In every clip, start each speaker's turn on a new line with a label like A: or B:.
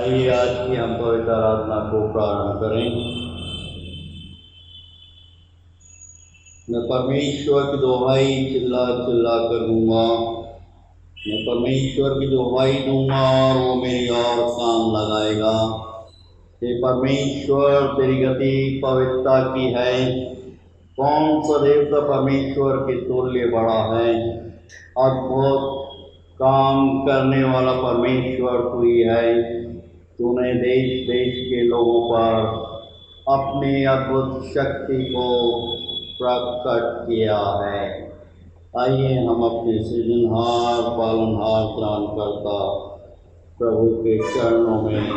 A: आइए आज की हम पवित्र आराधना को प्रारंभ करें। मैं परमेश्वर की दुहाई चिल्ला चिल्ला कर दूंगा, मैं परमेश्वर की दुहाई दूंगा और वो मेरी ओर कान लगाएगा। हे परमेश्वर, तेरी गति पवित्रता की है। कौन सा देवता परमेश्वर के तुल्य बड़ा है? अद्भुत काम करने वाला परमेश्वर तू ही है। तूने देश देश के लोगों पर अपनी अद्भुत शक्ति को प्रकट किया है। आइए हम अपने सृजनहार पालनहार त्राणकर्ता प्रभु के चरणों में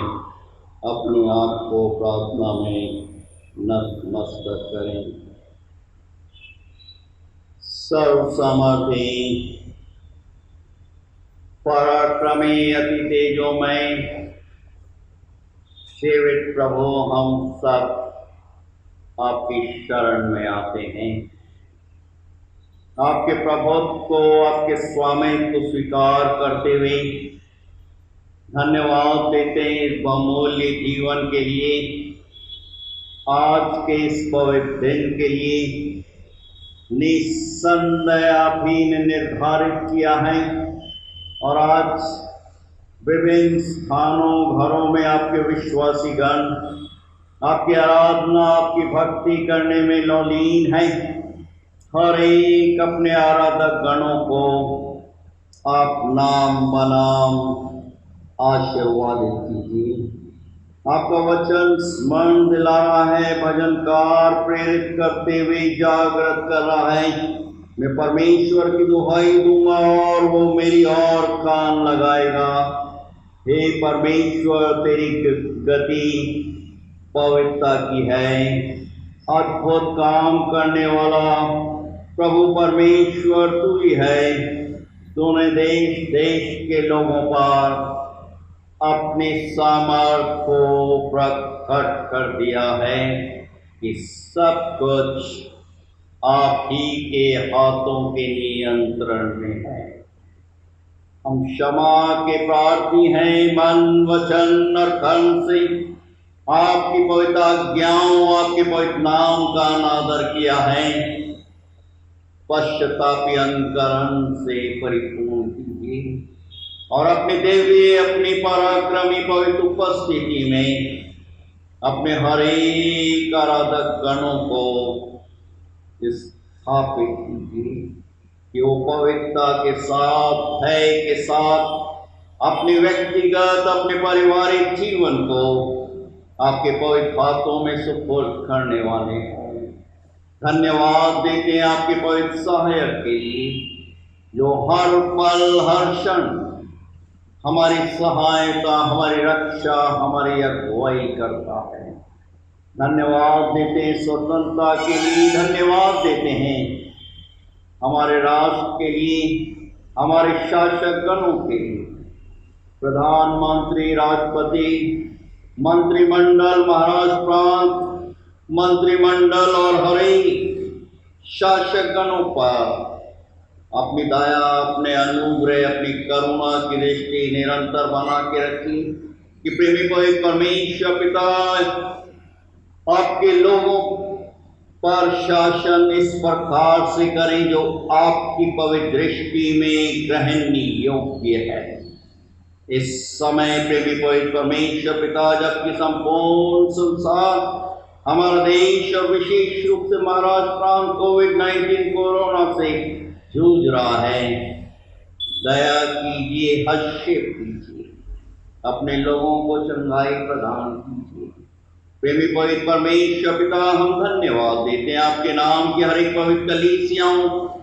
A: अपने आप को प्रार्थना में नतमस्तक करें। सर्व सामर्थी पराक्रमी अति तेजोमय सेवित प्रभु, हम सब आपकी शरण में आते हैं। आपके प्रभुत्व को, आपके स्वामित्व को स्वीकार करते हुए धन्यवाद देते हैं इस बहुमूल्य जीवन के लिए, आज के इस पवित्र दिन के लिए। निस्संदेह आप ही ने निर्धारित किया है और आज विभिन्न स्थानों घरों में आपके विश्वासी गण आपकी आराधना आपकी भक्ति करने में लौलीन है। हर एक अपने आराधक गणों को आप नाम बनाम आशीर्वादित कीजिए। आपका वचन स्मरण दिला रहा है, भजनकार प्रेरित करते हुए जागृत कर रहा है। मैं परमेश्वर की दुहाई दूंगा और वो मेरी ओर कान लगाएगा। हे परमेश्वर, तेरी गति पवित्रता की है। अद्भुत काम करने वाला प्रभु परमेश्वर तू ही है। तूने देश देश के लोगों पर अपने सामर्थ्य को प्रकट कर दिया है कि सब कुछ आप ही के हाथों के नियंत्रण में है। हम क्षमा के प्रार्थी हैं, मन वचन और कर्म से आपकी पवित्र आज्ञाओं आपके पवित्र नाम का अनादर किया है। पश्चातापी अंतकरण से परिपूर्ण कीजिए और अपने देवी अपनी पराक्रमी पवित्र उपस्थिति में अपने हर एक आराधक गणों को स्थापित कीजिए कि वो पवित्रता के साथ, भय के साथ अपने व्यक्तिगत अपने पारिवारिक जीवन को आपके पवित्र हाथों में सुपुर्द करने वाले हों। धन्यवाद देते हैं आपके पवित्र सहायक के लिए, जो हर पल हर क्षण हमारी सहायता, हमारी रक्षा, हमारी अगुवाई करता है। धन्यवाद देते हैं स्वतंत्रता के लिए, धन्यवाद देते हैं हमारे राष्ट्र के लिए, हमारे शासक गणों के लिए, प्रधानमंत्री, राष्ट्रपति, मंत्रिमंडल, महाराष्ट्र प्रांत मंत्रिमंडल और हर एक शासक गणों पर अपनी दया, अपने अनुग्रह, अपनी करुणा की दृष्टि निरंतर बना के रखी कि प्रेमी पवित्र परमेश्वर पिता आपके लोगों पर शासन इस प्रकार से करें जो आपकी पवित्र दृष्टि में ग्रहणनीय योग्य है। इस समय प्रेमी पवित्र परमेश्वर पिता, जबकि संपूर्ण संसार, हमारा देश और विशेष रूप से महाराष्ट्र प्रांत कोविड-19 कोरोना से जूझ रहा है, दया कीजिए, हर्षित कीजिए, अपने लोगों को चंगाई प्रदान कीजिए। प्रेमी पवित्र परमेश्वर पिता, हम धन्यवाद देते हैं आपके नाम की हर एक पवित्र कलीसियाओं,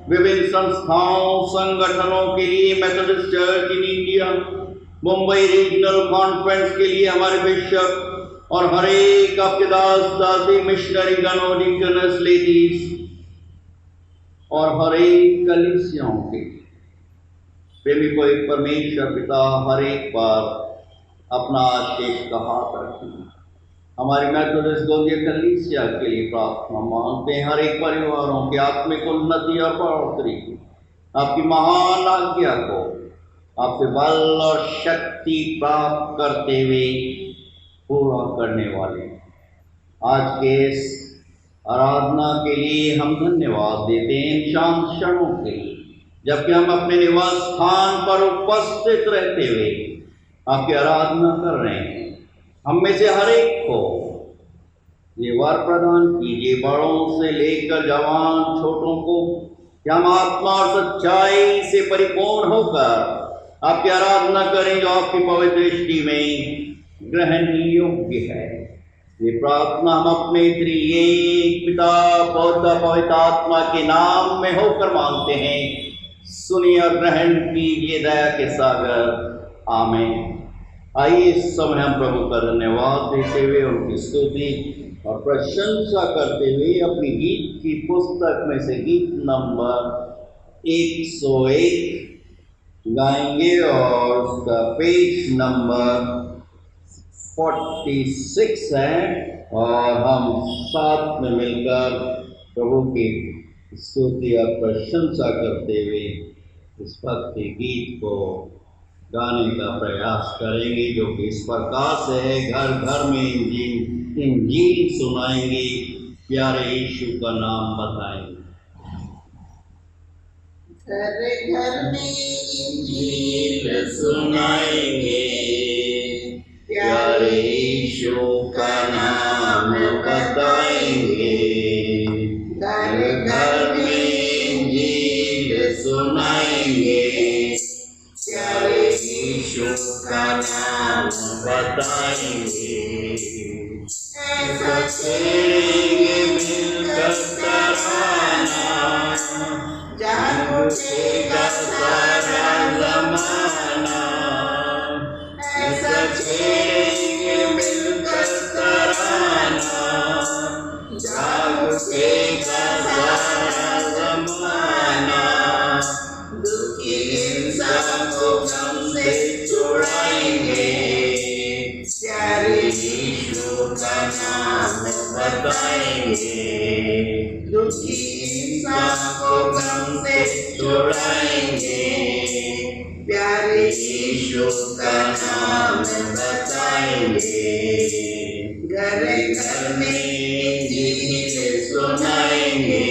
A: विभिन्न संस्थाओं, संगठनों के लिए, Methodist church in India, Mumbai regional conference के लिए हमारे बिशप और हर एक आपके दास दासी, मिशनरी गणों, डिकनस, लेडीज और हर एक कलीसियाओं के प्रेमी पवित्र परमेश्वर पिता, हर एक बार अपना आशीष का हाथ रखिए। हमारी मेथोडिस्ट गोल्डिया कलीसिया के लिए प्रार्थना मांगते हैं, हर एक परिवारों की आत्मिक उन्नति और बढ़ोतरी की आपकी महान आज्ञा को आपसे बल और शक्ति शक्ति प्राप्त करते हुए पूरा करने वाले। आज के इस आराधना के लिए हम धन्यवाद देते हैं इन शांत क्षणों के लिए, जबकि हम अपने निवास स्थान पर उपस्थित रहते हुए आपकी आराधना कर रहे हैं। हम में से हर एक को ये वर प्रदान कीजिए, बड़ों से लेकर जवान छोटों को, कि हम आत्मा और सच्चाई से परिपूर्ण होकर आपकी आराधना करें जो आपकी पवित्र दृष्टि में ग्रहण योग्य है। ये प्रार्थना हम अपने त्रिएक पिता पौत्र पवित्र आत्मा के नाम में होकर मांगते हैं। सुनिए और ग्रहण कीजिए दया के सागर, आमीन। आइए इस समय हम प्रभु का धन्यवाद देते हुए उनकी स्तुति और प्रशंसा करते हुए अपनी गीत की पुस्तक में से गीत नंबर 101 गाएंगे और उसका पेज नंबर 46 है, और हम साथ में मिलकर प्रभु की स्तुति और प्रशंसा करते हुए इस भक्ति गीत को गाने का प्रयास करेंगे, जो कि इस प्रकार से है। घर घर में इंजील सुनाएंगे, प्यारे यीशु का नाम बताएंगे।
B: घर घर में इंजील सुनाएंगे,
A: प्यारे यीशु का नाम बताएंगे।
B: घर घर में इंजील सुनाएंगे,
A: प्यारे यीशु का नाम बताएंगे।
B: ऐसा
A: छेड़ेंगे मिलकर तराना,
B: जान उठेगा
A: सारा ज़माना। ऐसा छेड़ेंगे मिलकर तराना, जाग उठेगा सारा ज़माना।
B: दुखी इंसान को गम से छुड़ाएंगे,
A: प्यारे यीशु का नाम बताएंगे।
B: दुखी इंसान को गम से छुड़ाएंगे,
A: प्यारे यीशु का नाम बताएंगे।
B: घर घर में इंजील
A: सुनाएंगे,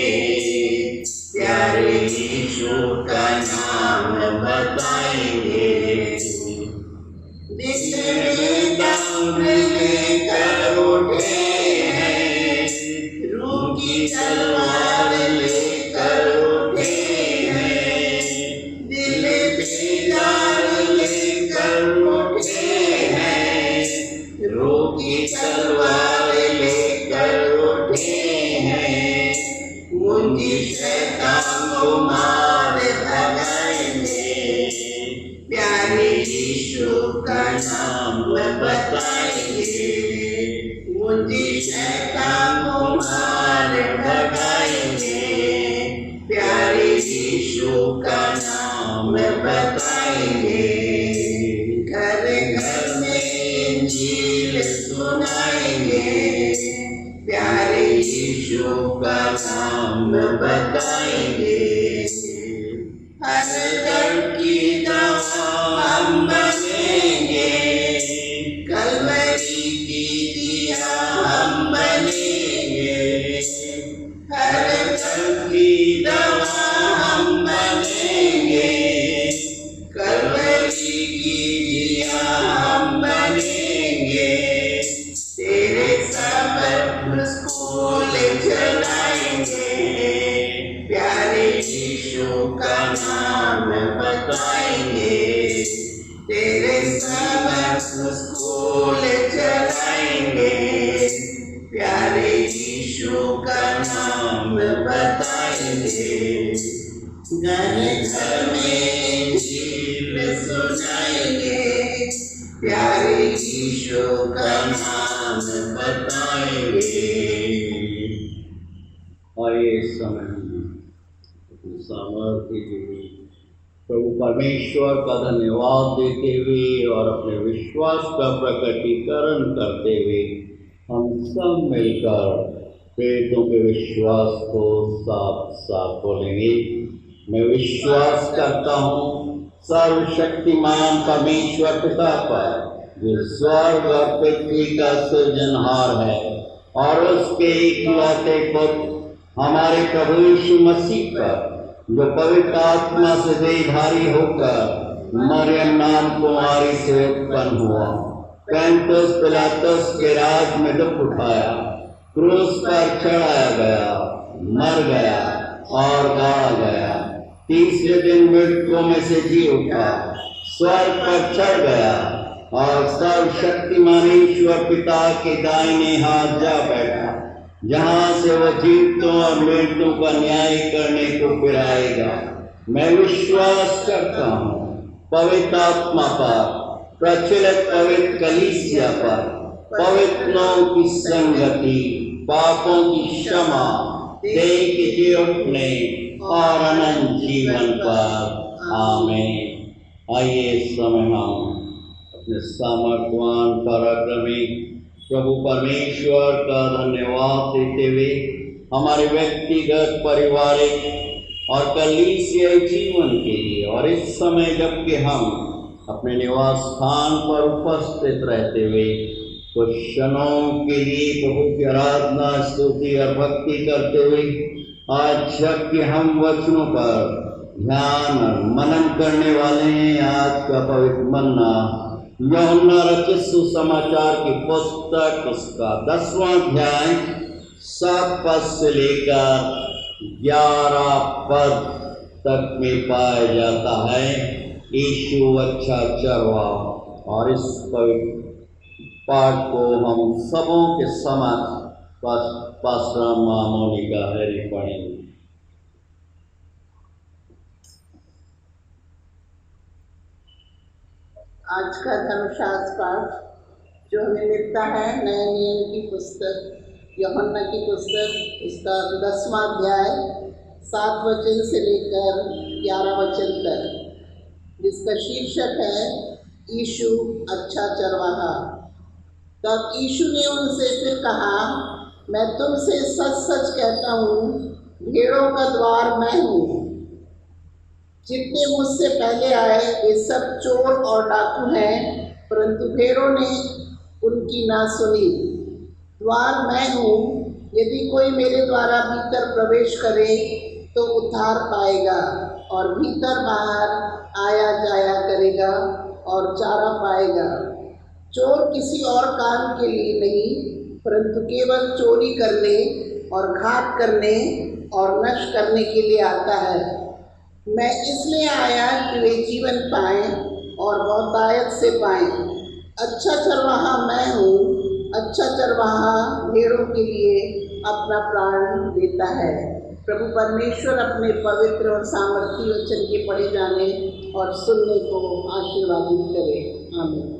A: प्यारे यीशु का नाम बताएंगे।
B: दिल
A: लेकर उठे हैं,
B: रूह की
A: तलवार लेकर उठे हैं।
B: दिल
A: बेजार लेकर उठे हैं, रूह की तलवार लेकर उठे हैं।
B: मुंजी
A: शैतान को मार भगाएंगे,
B: प्यारे
A: यीशु का नाम बताएंगे।
B: मुंजी
A: शैतान को मार भगाएंगे, प्यारे यीशु का नाम बताएंगे।
B: घर
A: घर में इंजील सुनाएंगे,
B: प्यारे
A: यीशु का नाम बताएंगे।
B: हर
A: दर्द की दवा हम बनेंगे,
B: कलवरी
A: की दिया हम बनेंगे।
B: हर
A: दर्द की दवा हम बनेंगे,
B: कलवरी
A: की दिया हम बनेंगे।
B: तेरे सबर
A: स्कूल चलाएंगे,
B: प्यारे
A: यीशु का नाम बताएंगे।
B: तेरे सबर
A: स्कूल चलाएंगे,
B: प्यारे
A: यीशु का नाम बताएंगे।
B: घर
A: घर में इंजील सुनाएंगे,
B: प्यारे
A: यीशु का नाम बताएंगे। आइए इस समय सामर्थ्य के प्रभु परमेश्वर का धन्यवाद देते हुए और अपने विश्वास का प्रकटीकरण करते हुए हम सब मिलकर प्रेरितों के विश्वास को साफ साफ बोलेंगे। मैं विश्वास करता हूँ सर्वशक्तिमान परमेश्वर पिता पर, जो स्वर्ग और पृथ्वी का सृजनहार है, और उसके इकलौते पुत्र हमारे प्रभु यीशु मसीह पर, जो पवित्र आत्मा से देहधारी होकर मरियम नाम कुमारी से उत्पन्न हुआ, पैंतुस पिलातुस के राज में दुख उठाया, क्रूस पर चढ़ाया गया, मर गया और गाड़ा गया, तीसरे दिन मृतकों में से जी उठा, स्वर्ग पर चढ़ गया और सर्वशक्तिमान ईश्वर पिता के दाहिने हाथ जा बैठा, जहाँ से वह जीवितों और मृतों का न्याय करने को फिर आएगा। मैं विश्वास करता हूँ पवित्र आत्मा पर, प्रचलित पवित्र कलीसिया पर, पवित्रों की संगति, पापों की क्षमा, देह के जी उठने और अनंत जीवन पर। आमीन। आइए इस समय हम अपने सामर्थ्यवान पराक्रमी प्रभु परमेश्वर का धन्यवाद देते हुए हमारे व्यक्तिगत, पारिवारिक और कलीसियाई जीवन के लिए, और इस समय जबकि हम अपने निवास स्थान पर उपस्थित रहते हुए कुछ क्षणों के लिए प्रभु की आराधना, स्तुति और भक्ति करते हुए, आज जबकि हम वचनों पर ध्यान और मनन करने वाले हैं, आज का पवित्र मन्ना यूहन्ना रचित सुसमाचार की पुस्तक, उसका 10वां अध्याय 7 पद से लेकर 11 पद तक में पाया जाता है। यीशु अच्छा चरवा, और इस पवित्र पाठ को हम सबों के समक्ष पास्टर मोनिका हैरी पढ़ेंगे।
B: आज का धर्मशास्त्र पाठ जो हमें मिलता है नए नियम की पुस्तक, यूहन्ना की पुस्तक, उसका 10वां अध्याय 7 वचन से लेकर 11 वचन तक, जिसका शीर्षक है यीशु अच्छा चरवाहा। तब यीशु ने उनसे फिर कहा, मैं तुमसे सच सच कहता हूँ, भेड़ों का द्वार मैं हूँ। जितने मुझसे पहले आए वे सब चोर और डाकू हैं, परंतु भेड़ों ने उनकी ना सुनी। द्वार मैं हूँ, यदि कोई मेरे द्वारा भीतर प्रवेश करे तो उद्धार पाएगा और भीतर बाहर आया जाया करेगा और चारा पाएगा। चोर किसी और काम के लिए नहीं, परंतु केवल चोरी करने और घात करने और नष्ट करने के लिए आता है। मैं इसलिए आया कि वे जीवन पाएं और बहुतायत से पाएं। अच्छा चरवाहा मैं हूँ, अच्छा चरवाहा भेड़ों के लिए अपना प्राण देता है। प्रभु परमेश्वर अपने पवित्र और सामर्थी वचन के पढ़े जाने और सुनने को आशीर्वादित करे। आमीन।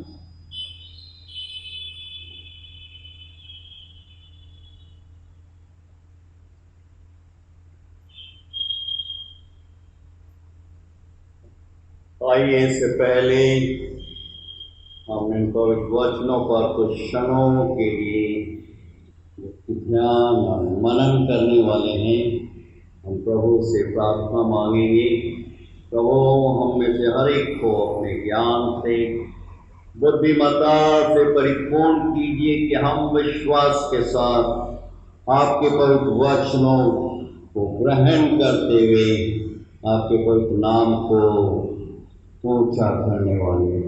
A: आइए इससे पहले हम इन पवित्र वचनों पर कुछ क्षणों के लिए ध्यान और मनन करने वाले हैं। हम प्रभु से प्रार्थना मांगेंगे, प्रभु हम में से हर एक को अपने ज्ञान से, बुद्धिमत्ता से परिपूर्ण कीजिए कि हम विश्वास के साथ आपके पवित्र वचनों को ग्रहण करते हुए आपके पवित्र नाम को ऊंचा करने वाले।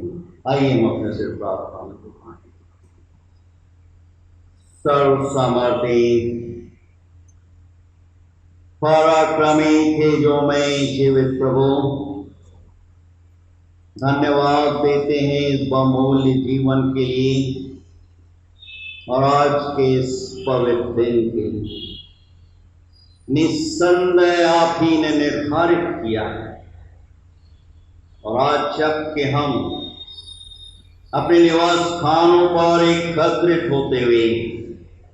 A: आइए हम अपने से प्रार्थना में दिखाएं। सर्व सामर्थी पराक्रमी थे जो मैं जीवित प्रभु, धन्यवाद देते हैं इस बहुमूल्य जीवन के लिए और आज के इस पवित्र दिन के लिए। निस्संदेह आप ही ने निर्धारित किया है, और आज जबकि हम अपने निवास स्थानों पर एकत्रित होते हुए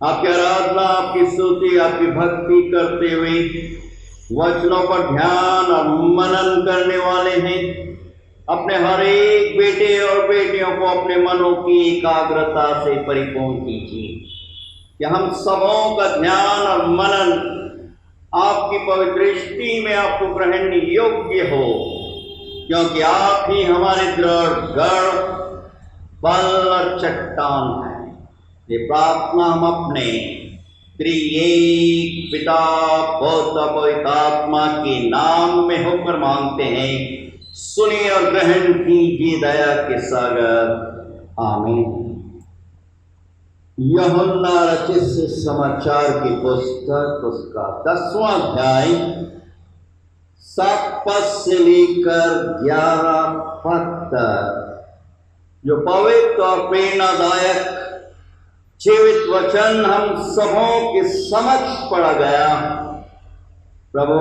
A: आपकी आराधना, आपकी स्तुति, आपकी भक्ति करते हुए वचनों पर ध्यान और मनन करने वाले हैं, अपने हर एक बेटे और बेटियों को अपने मनों की एकाग्रता से परिपूर्ण कीजिए कि हम सबों का ध्यान और मनन आपकी पवित्र दृष्टि में आपको ग्रहण योग्य हो। क्योंकि आप ही हमारे दृढ़ गढ़, बल और चट्टान हैं। ये प्रार्थना हम अपने त्रिएक पिता, पुत्र, पवित्र आत्मा के नाम में होकर मांगते हैं। सुनिए और ग्रहण कीजिए दया के सागर। आमीन। यूहन्ना रचित समाचार की पुस्तक, उसका 10वां अध्याय 7 पद से लेकर 11 पद तक, जो पवित्र और प्रेरणादायक जीवित वचन हम सबों के समक्ष पढ़ा गया। प्रभु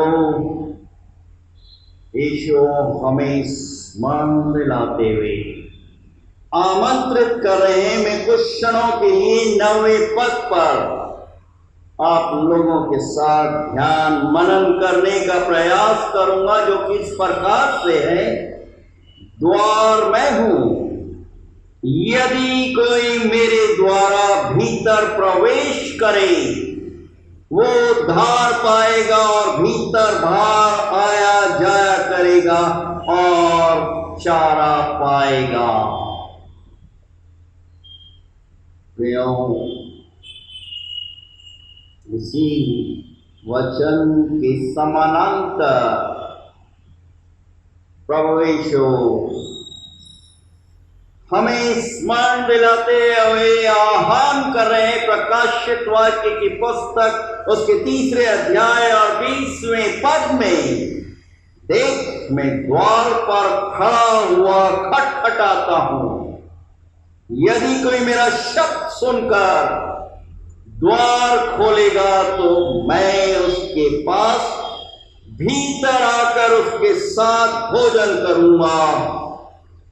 A: यीशु हमें स्मरण दिलाते हुए आमंत्रित कर रहे हैं। मैं कुछ क्षणों के लिए 9वें पद पर आप लोगों के साथ ध्यान मनन करने का प्रयास करूंगा, जो कि इस प्रकार से है। द्वार मैं हूं, यदि कोई मेरे द्वारा भीतर प्रवेश करे वो उद्धार पाएगा और भीतर बाहर आया जाया करेगा और चारा पाएगा। इसी वचन के समानांतर प्रभु यीशु हमें स्मरण दिलाते हुए आह्वान कर रहे हैं। प्रकाशित वाक्य की पुस्तक उसके 3 अध्याय और 20वें पद में, देख मैं द्वार पर खड़ा हुआ खटखटाता हूं, यदि कोई मेरा शब्द सुनकर द्वार खोलेगा तो मैं उसके पास भीतर आकर उसके साथ भोजन करूंगा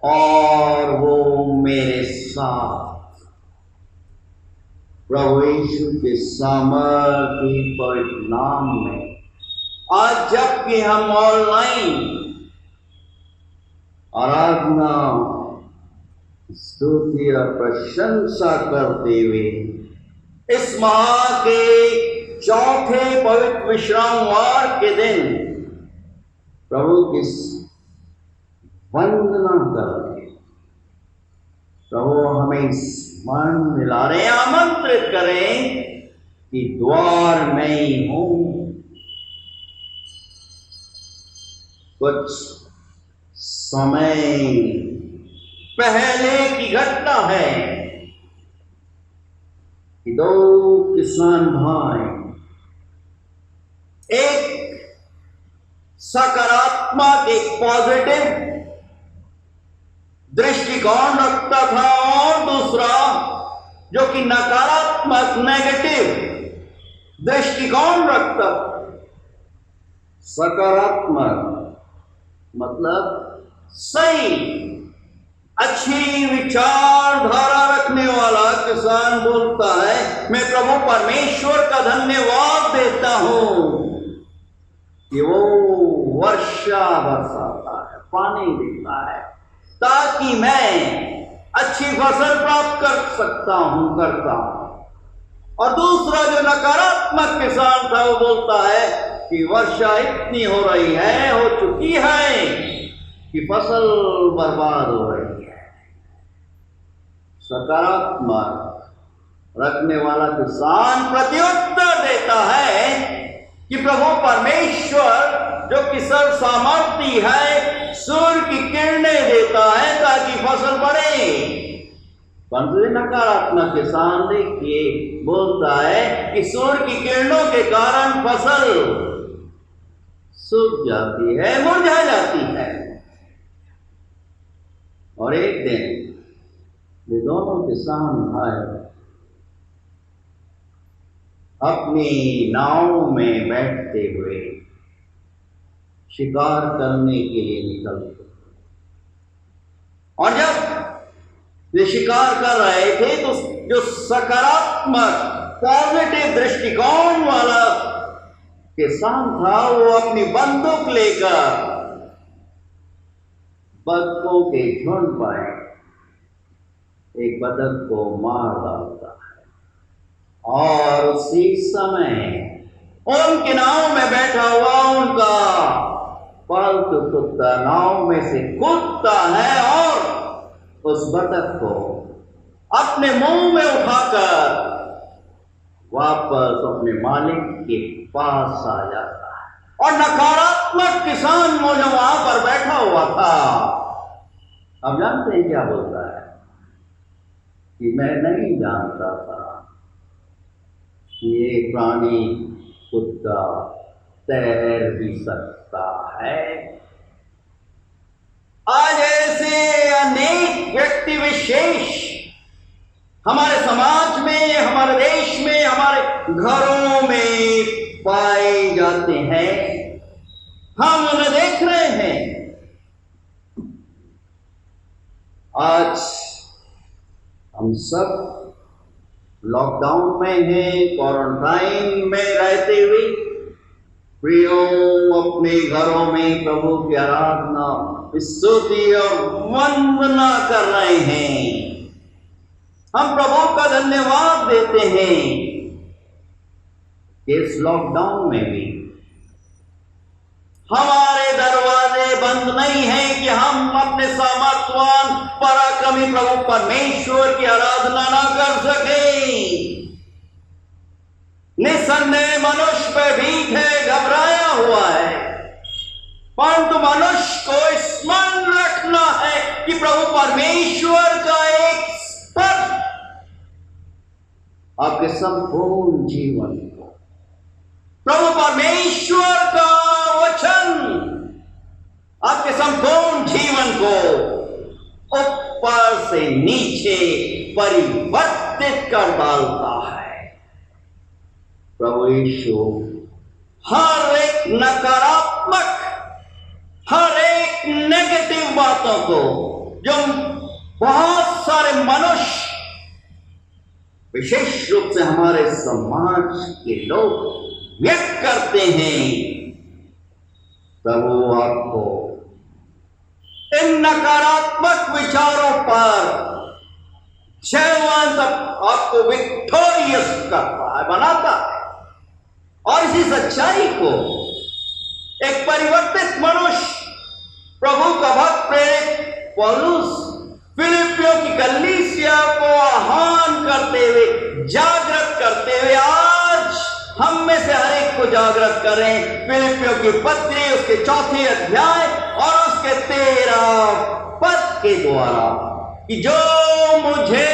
A: और वो मेरे साथ। प्रभु यीशु के सामर्थ्य पवित्र नाम में आज जबकि हम ऑनलाइन आराधना, स्तुति और प्रशंसा करते हुए इस माह के चौथे पवित्र विश्रामवार के दिन प्रभु की वंदना कर रहे हैं। प्रभु हमें स्मरण दिला रहे हैं, आमंत्रित करें कि द्वार मैं ही हूं। कुछ समय पहले की घटना है कि 2 किसान भाई एक सकारात्मक, एक पॉजिटिव दृष्टिकोण रखता था और दूसरा जो कि नकारात्मक, नेगेटिव दृष्टिकोण रखता। सकारात्मक मतलब सही, अच्छी विचारधारा रखने वाला किसान बोलता है, मैं प्रभु परमेश्वर का धन्यवाद देता हूं कि वो वर्षा बरसाता है, पानी देता है, ताकि मैं अच्छी फसल प्राप्त कर सकता हूं, करता हूं। और दूसरा जो नकारात्मक किसान था वो बोलता है कि वर्षा इतनी हो रही है, हो चुकी है कि फसल बर्बाद हो रही है। सकारात्मक रखने वाला किसान प्रत्युत्तर देता है कि प्रभु परमेश्वर जो कि सर्व सामर्थी है, सूर्य की किरणें देता है ताकि फसल बढ़े। परंतु नकारात्मक किसान देखिए बोलता है कि सूर्य की किरणों के कारण फसल सूख जाती है, मुरझा जाती है। और एक दिन ये दोनों किसान भाई अपनी नाव में बैठते हुए शिकार करने के लिए निकलते, और जब वे शिकार कर रहे थे तो जो सकारात्मक पॉजिटिव दृष्टिकोण वाला किसान था वो अपनी बंदूक लेकर बतखों के झुंड पर एक बतख को मार डालता है, और उसी समय उनके नाव में बैठा हुआ उनका पालतू कुत्ता नाव में से कूदता है और उस बतख को अपने मुंह में उठाकर वापस अपने मालिक के पास आ जाता है। और नकारात्मक किसान वो जो वहां पर बैठा हुआ था, अब जानते हैं क्या बोलता है कि मैं नहीं जानता था कि ये प्राणी कुत्ता तैर भी सकता है। आज ऐसे अनेक व्यक्ति विशेष हमारे समाज में, हमारे देश में, हमारे घरों में पाए जाते हैं। हम उन्हें देख रहे हैं। आज हम सब लॉकडाउन में हैं, क्वारंटाइन में रहते हुए प्रियो अपने घरों में प्रभु की आराधना, स्तुति और वंदना कर रहे हैं। हम प्रभु का धन्यवाद देते हैं कि इस लॉकडाउन में भी हमारे दरवाजे बंद नहीं हैं कि हम अपने सामर्थवान पराक्रमी प्रभु परमेश्वर की आराधना ना कर सके। निसंदेह मनुष्य पे भीख है, घबराया हुआ है, परंतु मनुष्य को स्मरण रखना है कि प्रभु परमेश्वर का एक स्पर्श आपके संपूर्ण जीवन को, प्रभु परमेश्वर का वचन आपके संपूर्ण जीवन को ऊपर से नीचे परिवर्तित कर डालता है। प्रभु यीशु हर एक नकारात्मक, हर एक नेगेटिव बातों को जो बहुत सारे मनुष्य, विशेष रूप से हमारे समाज के लोग व्यक्त करते हैं, प्रभु आपको इन नकारात्मक विचारों पर जयवंत, आपको विक्टोरियस करता है, बनाता है। और इसी सच्चाई को एक परिवर्तित मनुष्य, प्रभु का भक्त प्रेरित पौलुस फिलिपियों की कलीसिया को आह्वान करते हुए, जागृत करते हुए, आज हम में से हर एक को जागृत करें। फिलिपियों की पत्री उसके 4 अध्याय और उसके 13 पद के द्वारा कि जो मुझे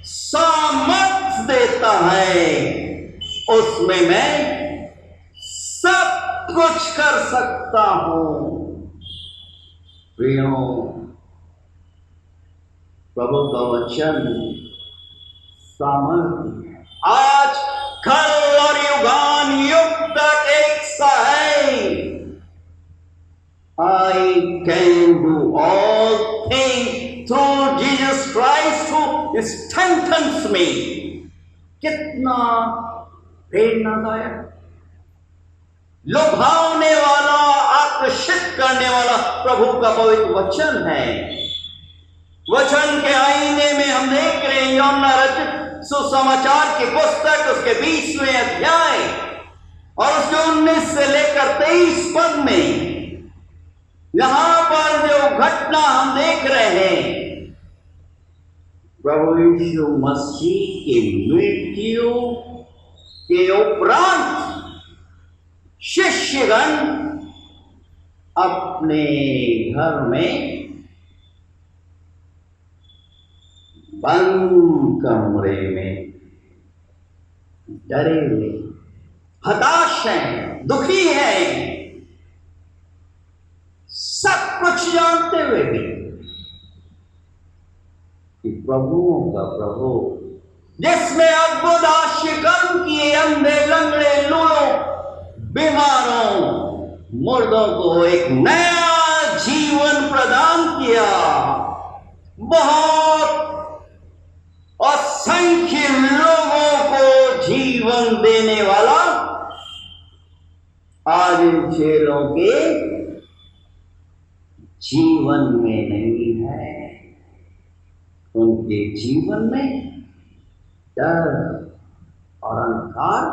A: सामर्थ देता है उसमें मैं सब कुछ कर सकता हूं। प्रियो, प्रभु का वचन सामर्थ्य है। आज कल और युगान युग तक एक सा है। I can do all things through Jesus Christ who strengthens me। कितना प्रेरणादायक, लुभावने वाला, आकर्षित करने वाला प्रभु का पवित्र वचन है। वचन के आईने में हम देख रहे हैं यूहन्ना रचित सुसमाचार की पुस्तक उसके 20वें अध्याय और उसके 19 से लेकर 23 पद में यहां पर जो घटना हम देख रहे हैं, प्रभु यीशु मसीह की मृत्यु के उपरांत शिष्यगण अपने घर में बंद कमरे में डरे हुए, हताश हैं, दुखी हैं, सब कुछ जानते हुए भी कि प्रभुओं का प्रभु जिसमें अद्भुत आश्चर्य कर्म किए, अंधे, लंगड़े, लूलों, बीमारों, मुर्दों को एक नया जीवन प्रदान किया, बहुत असंख्य लोगों को जीवन देने वाला आज इन चेलों के जीवन में नहीं है। उनके जीवन में डर और अंधकार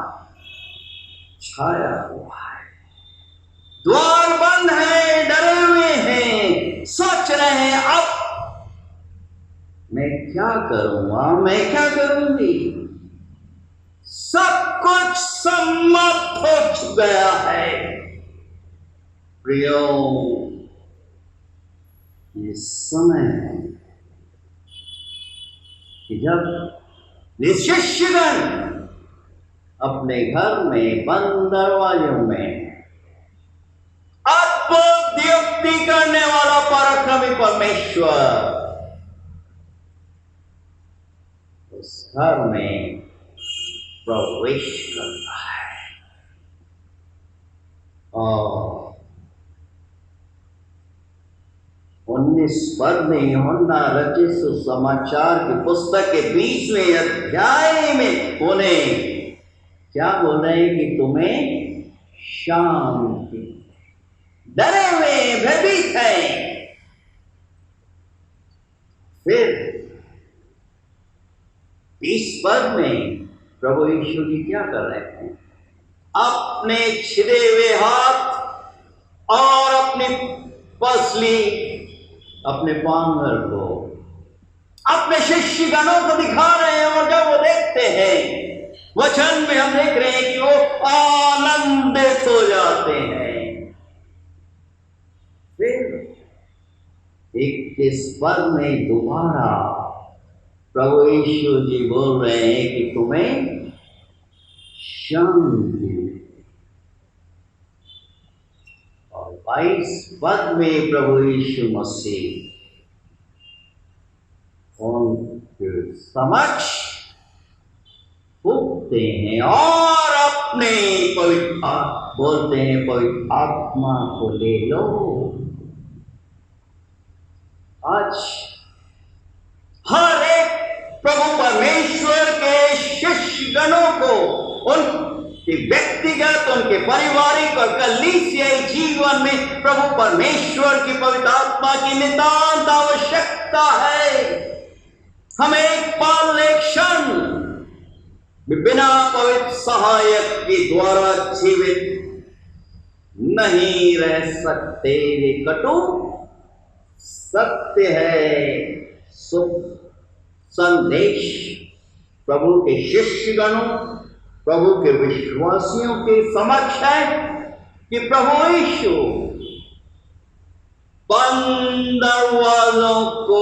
A: छाया हुआ है, द्वार बंद परेशान हैं, डरे हुए हैं, सोच रहे हैं अब मैं क्या करूंगा, मैं क्या करूंगी। सब कुछ समाप्त हो गया है। प्रियो, ये समय है कि जब ये शिष्यगण अपने घर में बंद दरवाजों में अद्भुत नियुक्ति करने वाला पराक्रमी परमेश्वर उस घर में प्रवेश करता है। और 19 पद में यूहन्ना रचित सुसमाचार की पुस्तक के 20वें अध्याय में उन्हें क्या बोल रहे हैं कि तुम्हें शांति। डरे हुए भयभीत हैं। फिर 20 पद में प्रभु यीशु जी क्या कर रहे हैं? अपने छिदे हुए हाथ और अपनी पसली, अपने पांगर को अपने शिष्यगणों को दिखा रहे हैं। और जब वो देखते हैं, वचन में हम देख रहे हैं कि वो आनंदित हो जाते हैं। फिर 21 पद में दोबारा प्रभु यीशु जी बोल रहे हैं कि तुम्हें शांति। और 22 पद में प्रभु यीशु मसीह उनके समक्ष फूकते हैं और अपने पवित्र बोलते हैं, पवित्र आत्मा को ले लो। आज हर एक प्रभु परमेश्वर के शिष्यगणों को उनके व्यक्तिगत, उनके पारिवारिक और कलीसियाई जीवन में प्रभु परमेश्वर की पवित्र आत्मा की नितांत आवश्यकता है। हमें एक पल, एक क्षण बिना पवित्र सहायक के द्वारा जीवित नहीं रह सकते। ये कटु सत्य है। संदेश प्रभु के शिष्यगणों, प्रभु के विश्वासियों के समक्ष है कि प्रभु यीशु बंद दरवाजों को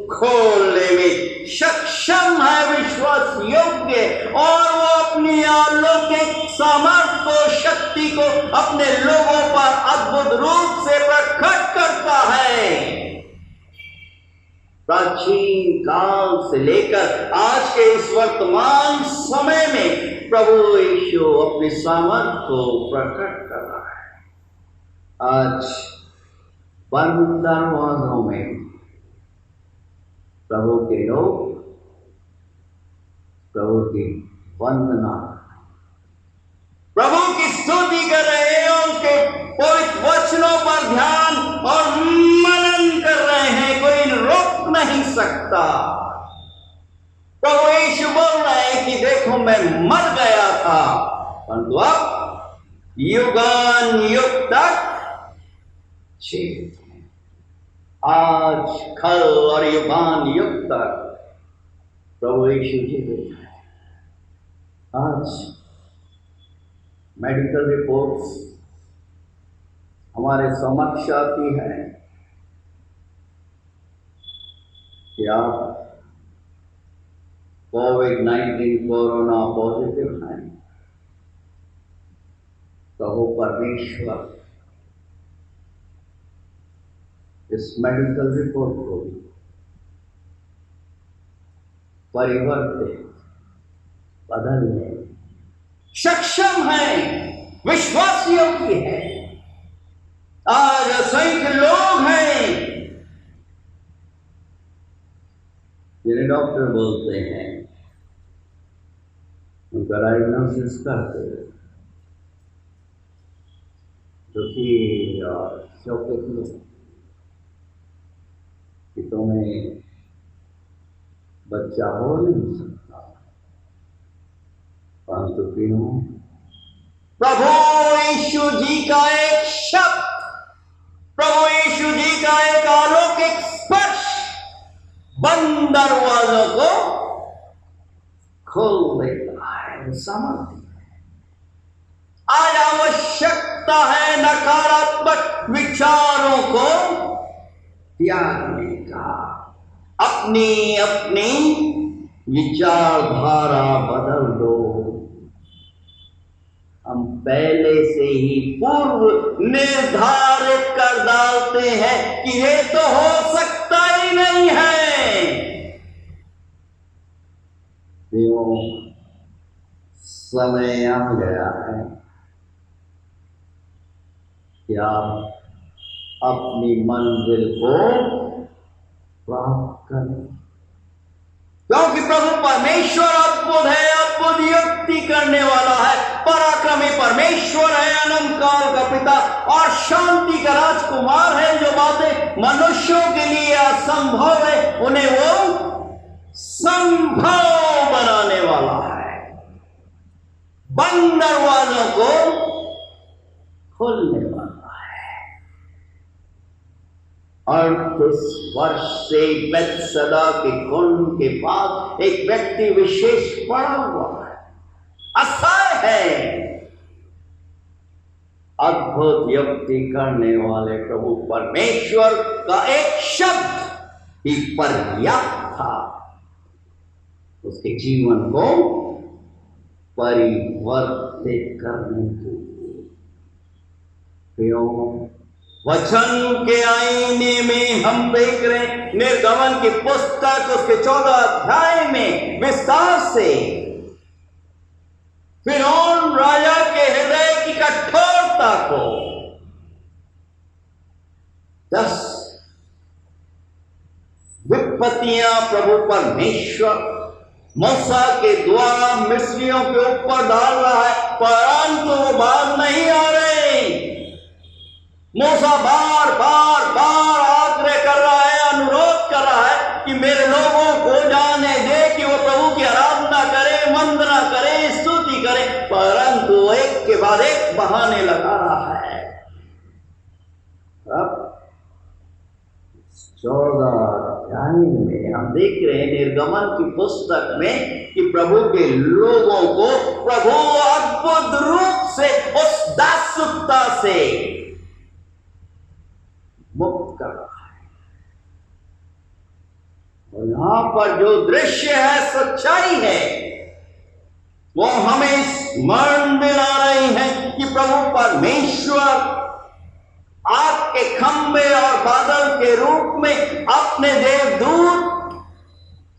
A: खोलने में सक्षम है, विश्वास योग्य, और वो अपनी अलौकिक सामर्थ्य को, शक्ति को अपने लोगों पर अद्भुत रूप से प्रकट करता है। प्राचीन काल से लेकर आज के इस वर्तमान समय में प्रभु यीशु अपनी सामर्थ्य को प्रकट कर रहा है। आज बंद दरवाजों में प्रभु के लोग प्रभु की वंदना, प्रभु की स्तुति कर रहे हैं, उनके पवित्र वचनों पर ध्यान और मनन कर रहे हैं। कोई रोक नहीं सकता। प्रभु यीशु बोल रहे हैं कि देखो मैं मर गया था, परंतु अब युगान युग तक जीवित। आज कल और युगान युग तक प्रभु यीशु जीवित है। आज मेडिकल रिपोर्ट्स हमारे समक्ष आती है कि आप कोविड-19 कोरोना पॉजिटिव हैं। प्रभु परमेश्वर इस मेडिकल रिपोर्ट को परिवर्तित, बदलने सक्षम है, विश्वासियों की है। आज असंख्य लोग हैं जिन्हें डॉक्टर बोलते हैं, उनका डायग्नोसिस करते दुखी और शौकित लोग कि तुम्हें बच्चा हो नहीं सकता, परंतु क्यों? प्रभु यीशु जी का एक शब्द बंद दरवाजों को खोल देता है, वो सामर्थ्य है। आज आवश्यकता है नकारात्मक विचारों को त्यागने का। अपनी अपनी विचारधारा बदल दो। हम पहले से ही पूर्व निर्धारित कर डालते हैं कि ये तो हो सकता ही नहीं है। क्यों? समय आ गया है कि आप अपनी मंजिल को प्राप्त करें, क्योंकि प्रभु परमेश्वर अद्भुत है, अद्भुत युक्ति करने वाला है, पराक्रमी परमेश्वर है, अनंत काल का पिता और शांति का राजकुमार है। जो बातें मनुष्यों के लिए असंभव है उन्हें वो संभव बनाने वाला है। बंद दरवाजों को खोलने वाला है। 38 वर्ष से बेतसदा के कुंड के पास एक व्यक्ति विशेष पड़ा हुआ है, असहाय है। अद्भुत युक्ति करने वाले प्रभु परमेश्वर का एक शब्द ही पर्याप्त था उसके जीवन को परिवर्तित करने के लिए। क्यों? वचन के आईने में हम देख रहे हैं, निर्गमन की पुस्तक उसके 14 अध्याय में विस्तार से फिरौन राजा के हृदय की कठोरता को 10 विपत्तियां प्रभु परमेश्वर मूसा के द्वारा मिस्रियों के ऊपर डाल रहा है, परंतु वो बात नहीं आ रहे। मूसा बार बार आग्रह कर रहा है, अनुरोध कर रहा है कि मेरे लोगों को जाने दे कि वो प्रभु की आराधना करें, वंदना करें, स्तुति करें, परंतु एक के बाद एक बहाने लगा रहा है। अब 14 अध्याय में हम देख रहे हैं निर्गमन की पुस्तक में कि प्रभु के लोगों को प्रभु अद्भुत रूप से उस दासता से मुक्त कर रहा है। और यहां पर जो दृश्य है, सच्चाई है, वो हमें स्मरण दिला रही है कि प्रभु परमेश्वर आग के खंभे और बादल के रूप में अपने देवदूत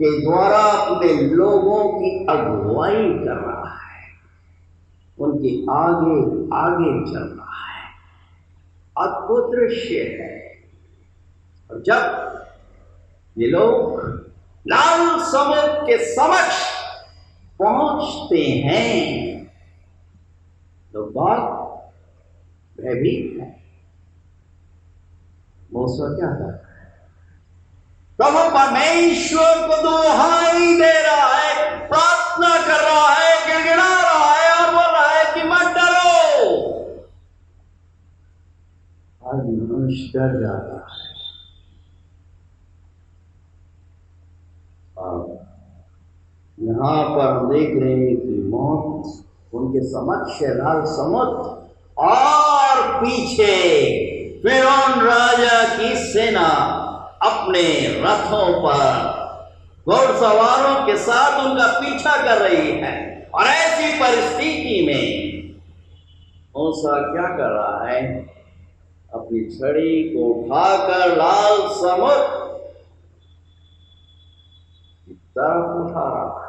A: के द्वारा अपने लोगों की अगुवाई कर रहा है, उनके आगे आगे चल रहा है। अद्भुत दृश्य है। और जब ये लोग लाल समुद्र के समक्ष पहुंचते हैं तो बहुत भयभीत है। मूसा क्या करता है? प्रभु परमेश्वर को दुहाई दे रहा है, प्रार्थना कर रहा है, गिड़गिड़ा रहा है और बोल रहा है कि मत डरो। आज मनुष्य डर जाता है। यहां पर हम देख रहे हैं कि मौत उनके समक्ष है, लाल समुद्र, और पीछे फिरौन राजा की सेना अपने रथों पर घुड़सवारों के साथ उनका पीछा कर रही है। और ऐसी परिस्थिति में मूसा क्या कर रहा है? अपनी छड़ी को उठाकर लाल समुद्र की तरफ उठा रहा है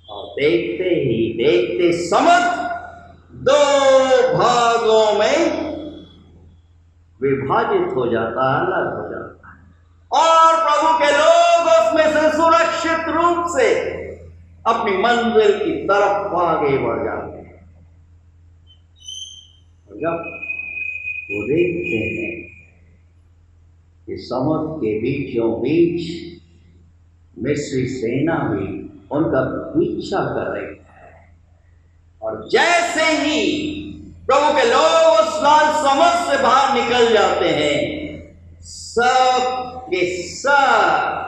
A: और देखते ही देखते समुद्र 2 भागों में विभाजित हो जाता है, अलग हो जाता है, और प्रभु के लोग उसमें से सुरक्षित रूप से अपनी मंजिल की तरफ आगे बढ़ जाते हैं। और जब वो देखते हैं कि समुद्र के बीचों बीच मिस्री सेना भी उनका पीछा कर रही है, और जैसे ही प्रभु के लोग उस लाल समुद्र से बाहर निकल जाते हैं, सब के साथ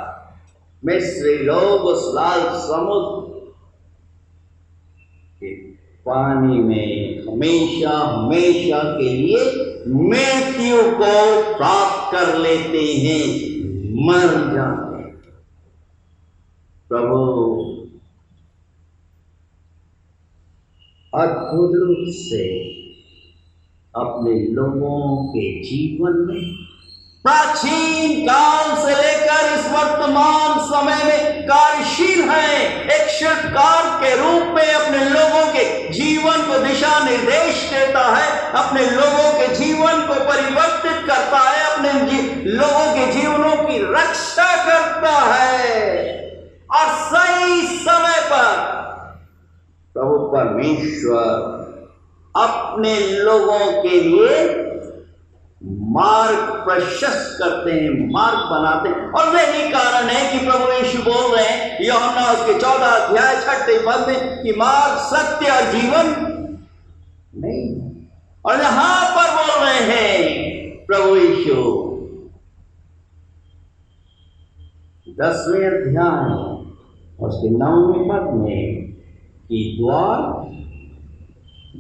A: मिस्री लोग उस लाल समुद्र के पानी में हमेशा हमेशा के लिए मृत्यु को प्राप्त कर लेते हैं, मर जाते हैं। प्रभु अद्भुत रूप से अपने लोगों के जीवन में प्राचीन काल से लेकर इस वर्तमान समय में कार्यशील है। एक शिल्पकार के रूप में अपने लोगों के जीवन को दिशा निर्देश देता है, अपने लोगों के जीवन को परिवर्तित करता है, अपने लोगों के जीवनों की रक्षा करता है। और सही समय पर प्रभु परमेश्वर अपने लोगों के लिए मार्ग प्रशस्त करते हैं, मार्ग बनाते हैं। और यही कारण है कि प्रभु यीशु बोल रहे हैं यूहन्ना उसके 14 अध्याय 6 पद में कि मार्ग, सत्य और जीवन नहीं। और यहां पर बोल रहे हैं प्रभु यीशु 10वें अध्याय उसके 9वें पद में कि द्वार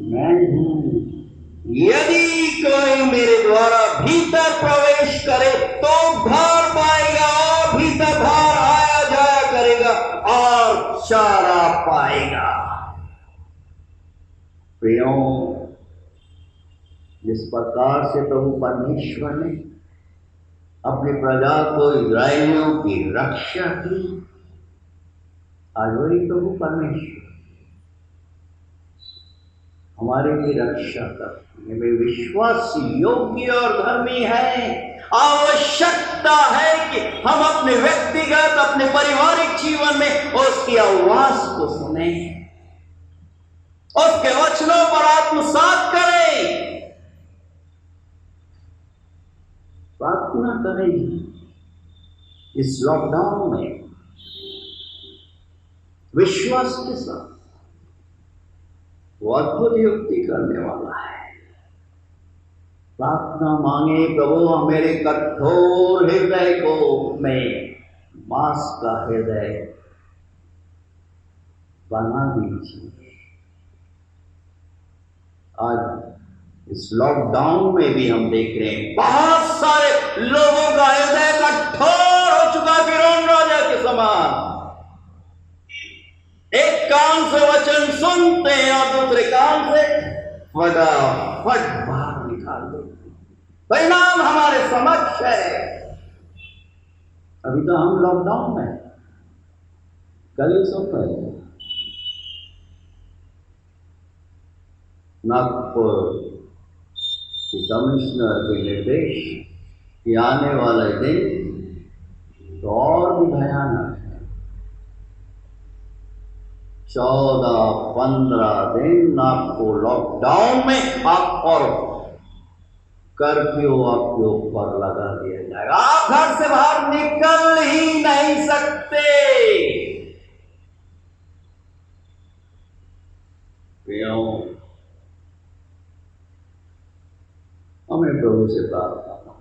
A: मैं हूं, यदि कोई मेरे द्वारा भीतर प्रवेश करे तो उद्धार पाएगा और भीतर बाहर आया जाया करेगा और चारा पाएगा। प्रियों, जिस प्रकार से प्रभु परमेश्वर ने अपनी प्रजा को, इस्राएलियों की रक्षा की, आज वही प्रभु परमेश्वर हमारे भी रक्षा करने में विश्वासी, योग्य और धर्मी है। आवश्यकता है कि हम अपने व्यक्तिगत, अपने पारिवारिक जीवन में उसकी आवाज को सुने, उसके वचनों पर आत्मसात करें, प्रार्थना करें। इस लॉकडाउन में विश्वास के साथ वो अद्भुत युक्ति करने वाला है। प्रार्थना मांगे, प्रभु मेरे कठोर हृदय को में मांस का हृदय बना दीजिए। आज इस लॉकडाउन में भी हम देख रहे हैं बहुत सारे लोगों का हृदय कठोर हो चुका है, फिरौन राजा के समान। एक कान से वचन सुनते हैं और दूसरे कान से फटाफट बाहर निकाल देते। परिणाम हमारे समक्ष है। अभी तो हम लॉकडाउन में, कल ही सो पहले नागपुर के कमिश्नर के निर्देश कि आने वाले दिन तो और भी भयानक है। 14-15 दिन आपको लॉकडाउन में आप और कर्फ्यू आपके ऊपर लगा दिया जाएगा। आप घर से बाहर निकल ही नहीं सकते। हमें प्रभु से प्रार्थना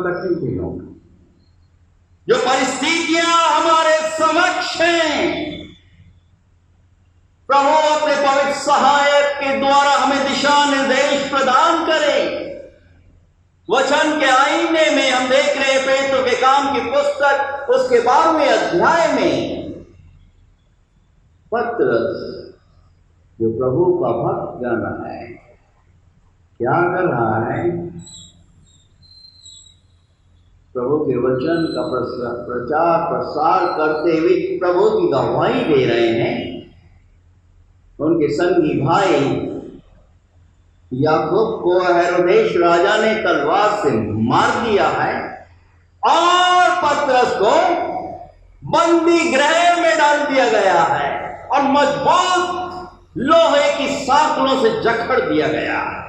A: कठिन दिनों में जो परिस्थितियां हमारे समक्ष हैं, प्रभु अपने पवित्र सहायक के द्वारा हमें दिशा निर्देश प्रदान करें। वचन के आईने में हम देख रहे हैं पेट्रो के काम की पुस्तक उसके 12वें अध्याय में पत्रस जो प्रभु का भक्त जन है क्या कर रहा है? प्रभु के वचन का प्रचार प्रसार करते हुए प्रभु की गवाही दे रहे हैं। उनके संगी भाई याकूब को हेरोदेस राजा ने तलवार से मार दिया है और पतरस को बंदी गृह में डाल दिया गया है और मजबूत लोहे की सांकलों से जकड़ दिया गया है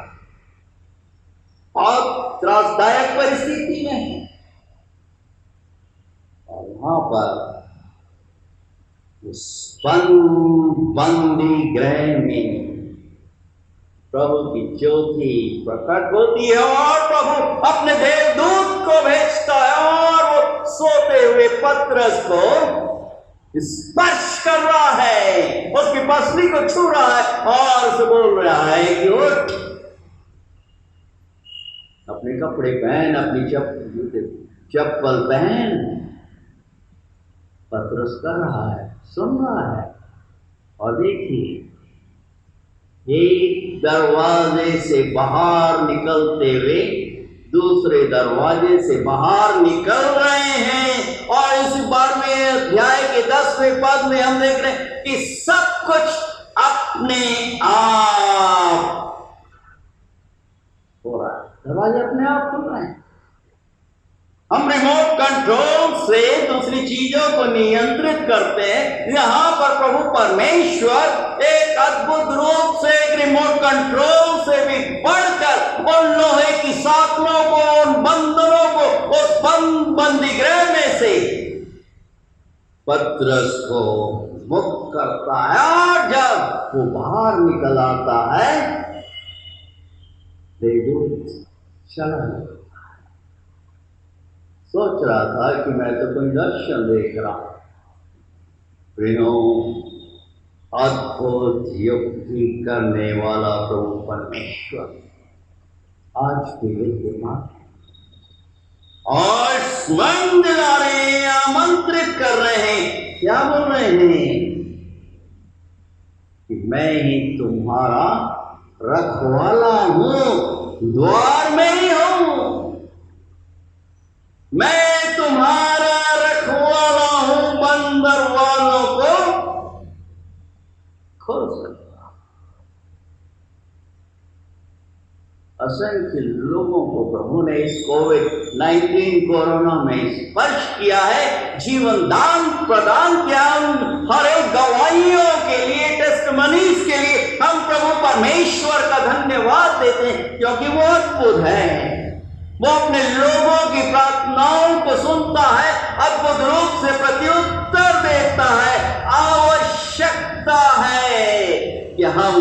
A: और त्रासदायक परिस्थिति में है। और वहां पर उस बंदी गृह में प्रभु की ज्योति प्रकट होती है और प्रभु अपने देवदूत को भेजता है और वो सोते हुए पतरस को स्पर्श कर रहा है, उसकी पसली को छू रहा है और उसे बोल रहा है कि उठ, अपने कपड़े पहन, अपनी चप्पल पहन। पतरस कर रहा है, सुन रहा है। और देखिए, एक दरवाजे से बाहर निकलते हुए दूसरे दरवाजे से बाहर निकल रहे हैं। और इस 12वें अध्याय के 10वें पद में हम देख रहे हैं कि सब कुछ अपने आप हो रहा है, दरवाजे अपने आप खुल रहे हैं। हम रिमोट कंट्रोल से दूसरी चीजों को नियंत्रित करते हैं। यहां पर प्रभु परमेश्वर एक अद्भुत रूप से एक रिमोट कंट्रोल से भी बढ़कर उन लोहे की साखियों को, उन बंदरों को उस बंदी गृह में से पतरस को मुक्त करता है। और जब वो बाहर निकल आता है, देवदूत चला सोच रहा था कि मैं तो कोई दर्शन देख रहा हूं। अद्भुत युक्ति करने वाला प्रभु परमेश्वर आज के लिए और स्मरण दिला रहे हैं, आमंत्रित कर रहे हैं। क्या बोल रहे हैं? कि मैं ही तुम्हारा रखवाला हूं, द्वार में ही हूं, मैं तुम्हारा रखवाला हूं, बंदर वालों को खोल सकता। असंख्य लोगों को प्रभु ने इस कोविड-19 कोरोना में स्पर्श किया है, जीवन दान प्रदान किया। हर एक गवाहियों के लिए, टेस्टमनीज के लिए हम प्रभु परमेश्वर का धन्यवाद देते हैं, क्योंकि वो अद्भुत है। वो अपने लोगों की प्रार्थनाओं को सुनता है, अद्भुत रूप से प्रत्युत्तर देता है। आवश्यकता है कि हम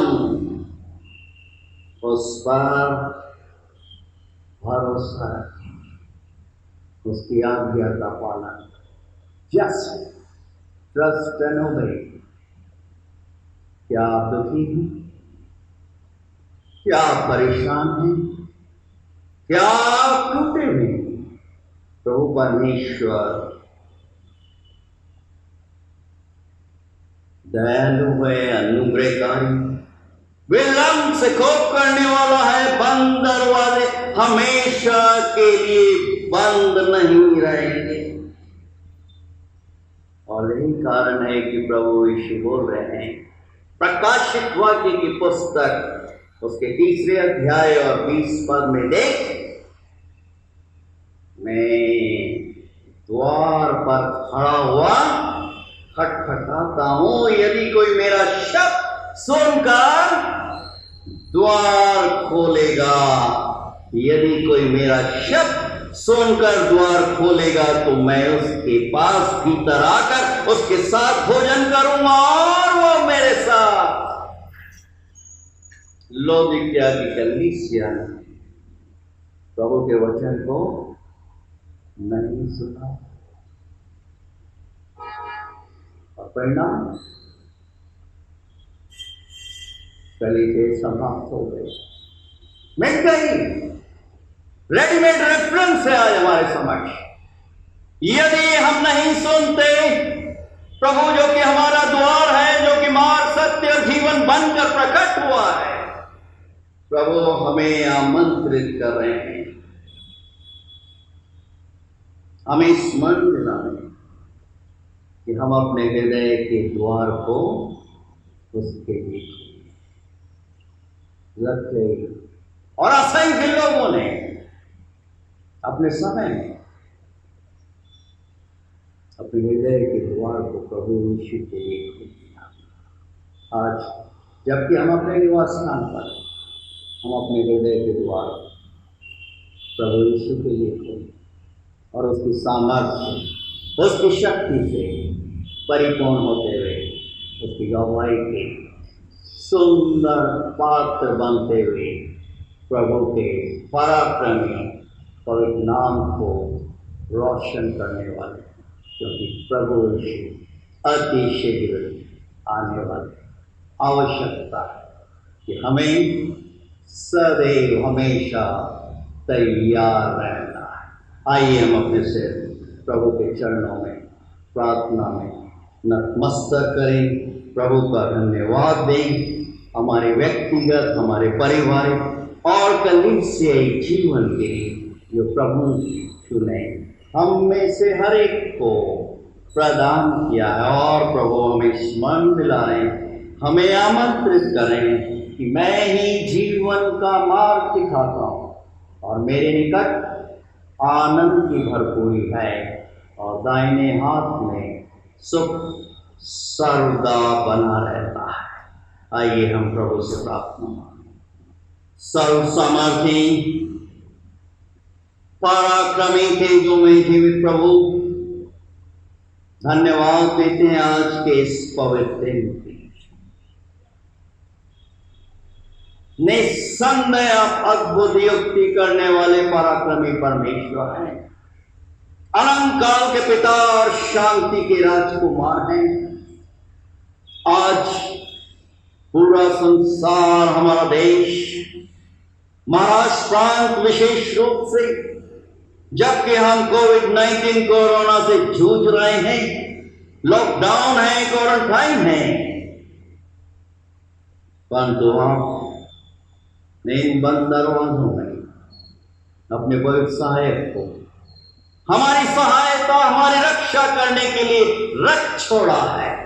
A: उस पर भरोसा रखें, उसकी आज्ञा का पालन। जस्ट ट्रस्ट एंड ओबे। क्या आप दुखी हैं? क्या आप परेशान हैं? क्या आप टूटे हुए? प्रभु परमेश्वर दयालु है, अनुग्रहकारी, विलंब से कोप करने वाला है। बंदर वाले हमेशा के लिए बंद नहीं रहेंगे। और यही कारण है कि प्रभु यीशु बोल रहे हैं, प्रकाशित वाक्य की पुस्तक उसके 3 अध्याय और 20 पद में देख, मैं द्वार पर खड़ा हुआ खटखटाता हूं। यदि कोई मेरा शब्द सुनकर द्वार खोलेगा, यदि कोई मेरा शब्द सुनकर द्वार खोलेगा, तो मैं उसके पास भीतर आकर उसके साथ भोजन करूंगा और वो मेरे साथ। लौदीकिया की कलीसिया प्रभु के वचन को नहीं सुना और परिणाम कलीसिया समाप्त हो गई, मिट गई। रेडीमेड रेफरेंस है आज हमारे समक्ष। यदि हम नहीं सुनते प्रभु जो कि हमारा द्वार है, जो कि मार्ग, सत्य और जीवन बनकर प्रकट हुआ है, प्रभु हमें आमंत्रित कर रहे हैं, हमें स्मरण दिला रहे हैं कि हम अपने हृदय के द्वार को उसके लिए लग गए। और असंख्य लोगों ने अपने समय में अपने हृदय के द्वार को प्रभु यीशु के लिए खोल दिया। आज जबकि हम अपने निवास स्थान पर, हम अपने हृदय के द्वार प्रभु यीशु के लिए खोलें और उसकी सामर्थ्य, उसकी शक्ति से परिपूर्ण होते हुए उसकी गवाही के सुंदर पात्र बनते हुए प्रभु के पराक्रमी पवित्र नाम को रोशन करने वाले, क्योंकि प्रभु यीशु अति शीघ्र आने वाले। आवश्यकता है कि हमें सदैव हमेशा तैयार रहना है। आइए हम अपने से प्रभु के चरणों में प्रार्थना में नतमस्तक करें, प्रभु का धन्यवाद दें हमारे व्यक्तिगत, हमारे पारिवारिक और कलीसियाई जीवन के लिए जो प्रभु चुने हम में से हर एक को प्रदान किया है। और प्रभु हमें स्मरण दिलाएं, हमें आमंत्रित करें कि मैं ही जीवन का मार्ग दिखाता हूँ और मेरे निकट आनंद की भरपूरी है और दाहिने हाथ में सुख सर्वदा बना रहता है। आइए हम प्रभु से प्रार्थना मांगें। सर्वसामर्थी पराक्रमी थे जो में जीवित प्रभु, धन्यवाद देते हैं आज के इस पवित्र दिन के। निस्संदेह आप अद्भुत युक्ति करने वाले पराक्रमी परमेश्वर हैं, अनंत काल के पिता और शांति के राजकुमार हैं। आज पूरा संसार, हमारा देश, महाराष्ट्र प्रांत विशेष रूप से, जबकि हम कोविड-19 कोरोना से जूझ रहे हैं, लॉकडाउन है, क्वारंटाइन है, परंतु आप इन बंद दरवाजों में अपने पवित्र सहायक को हमारी सहायता, हमारी रक्षा करने के लिए रख छोड़ा है।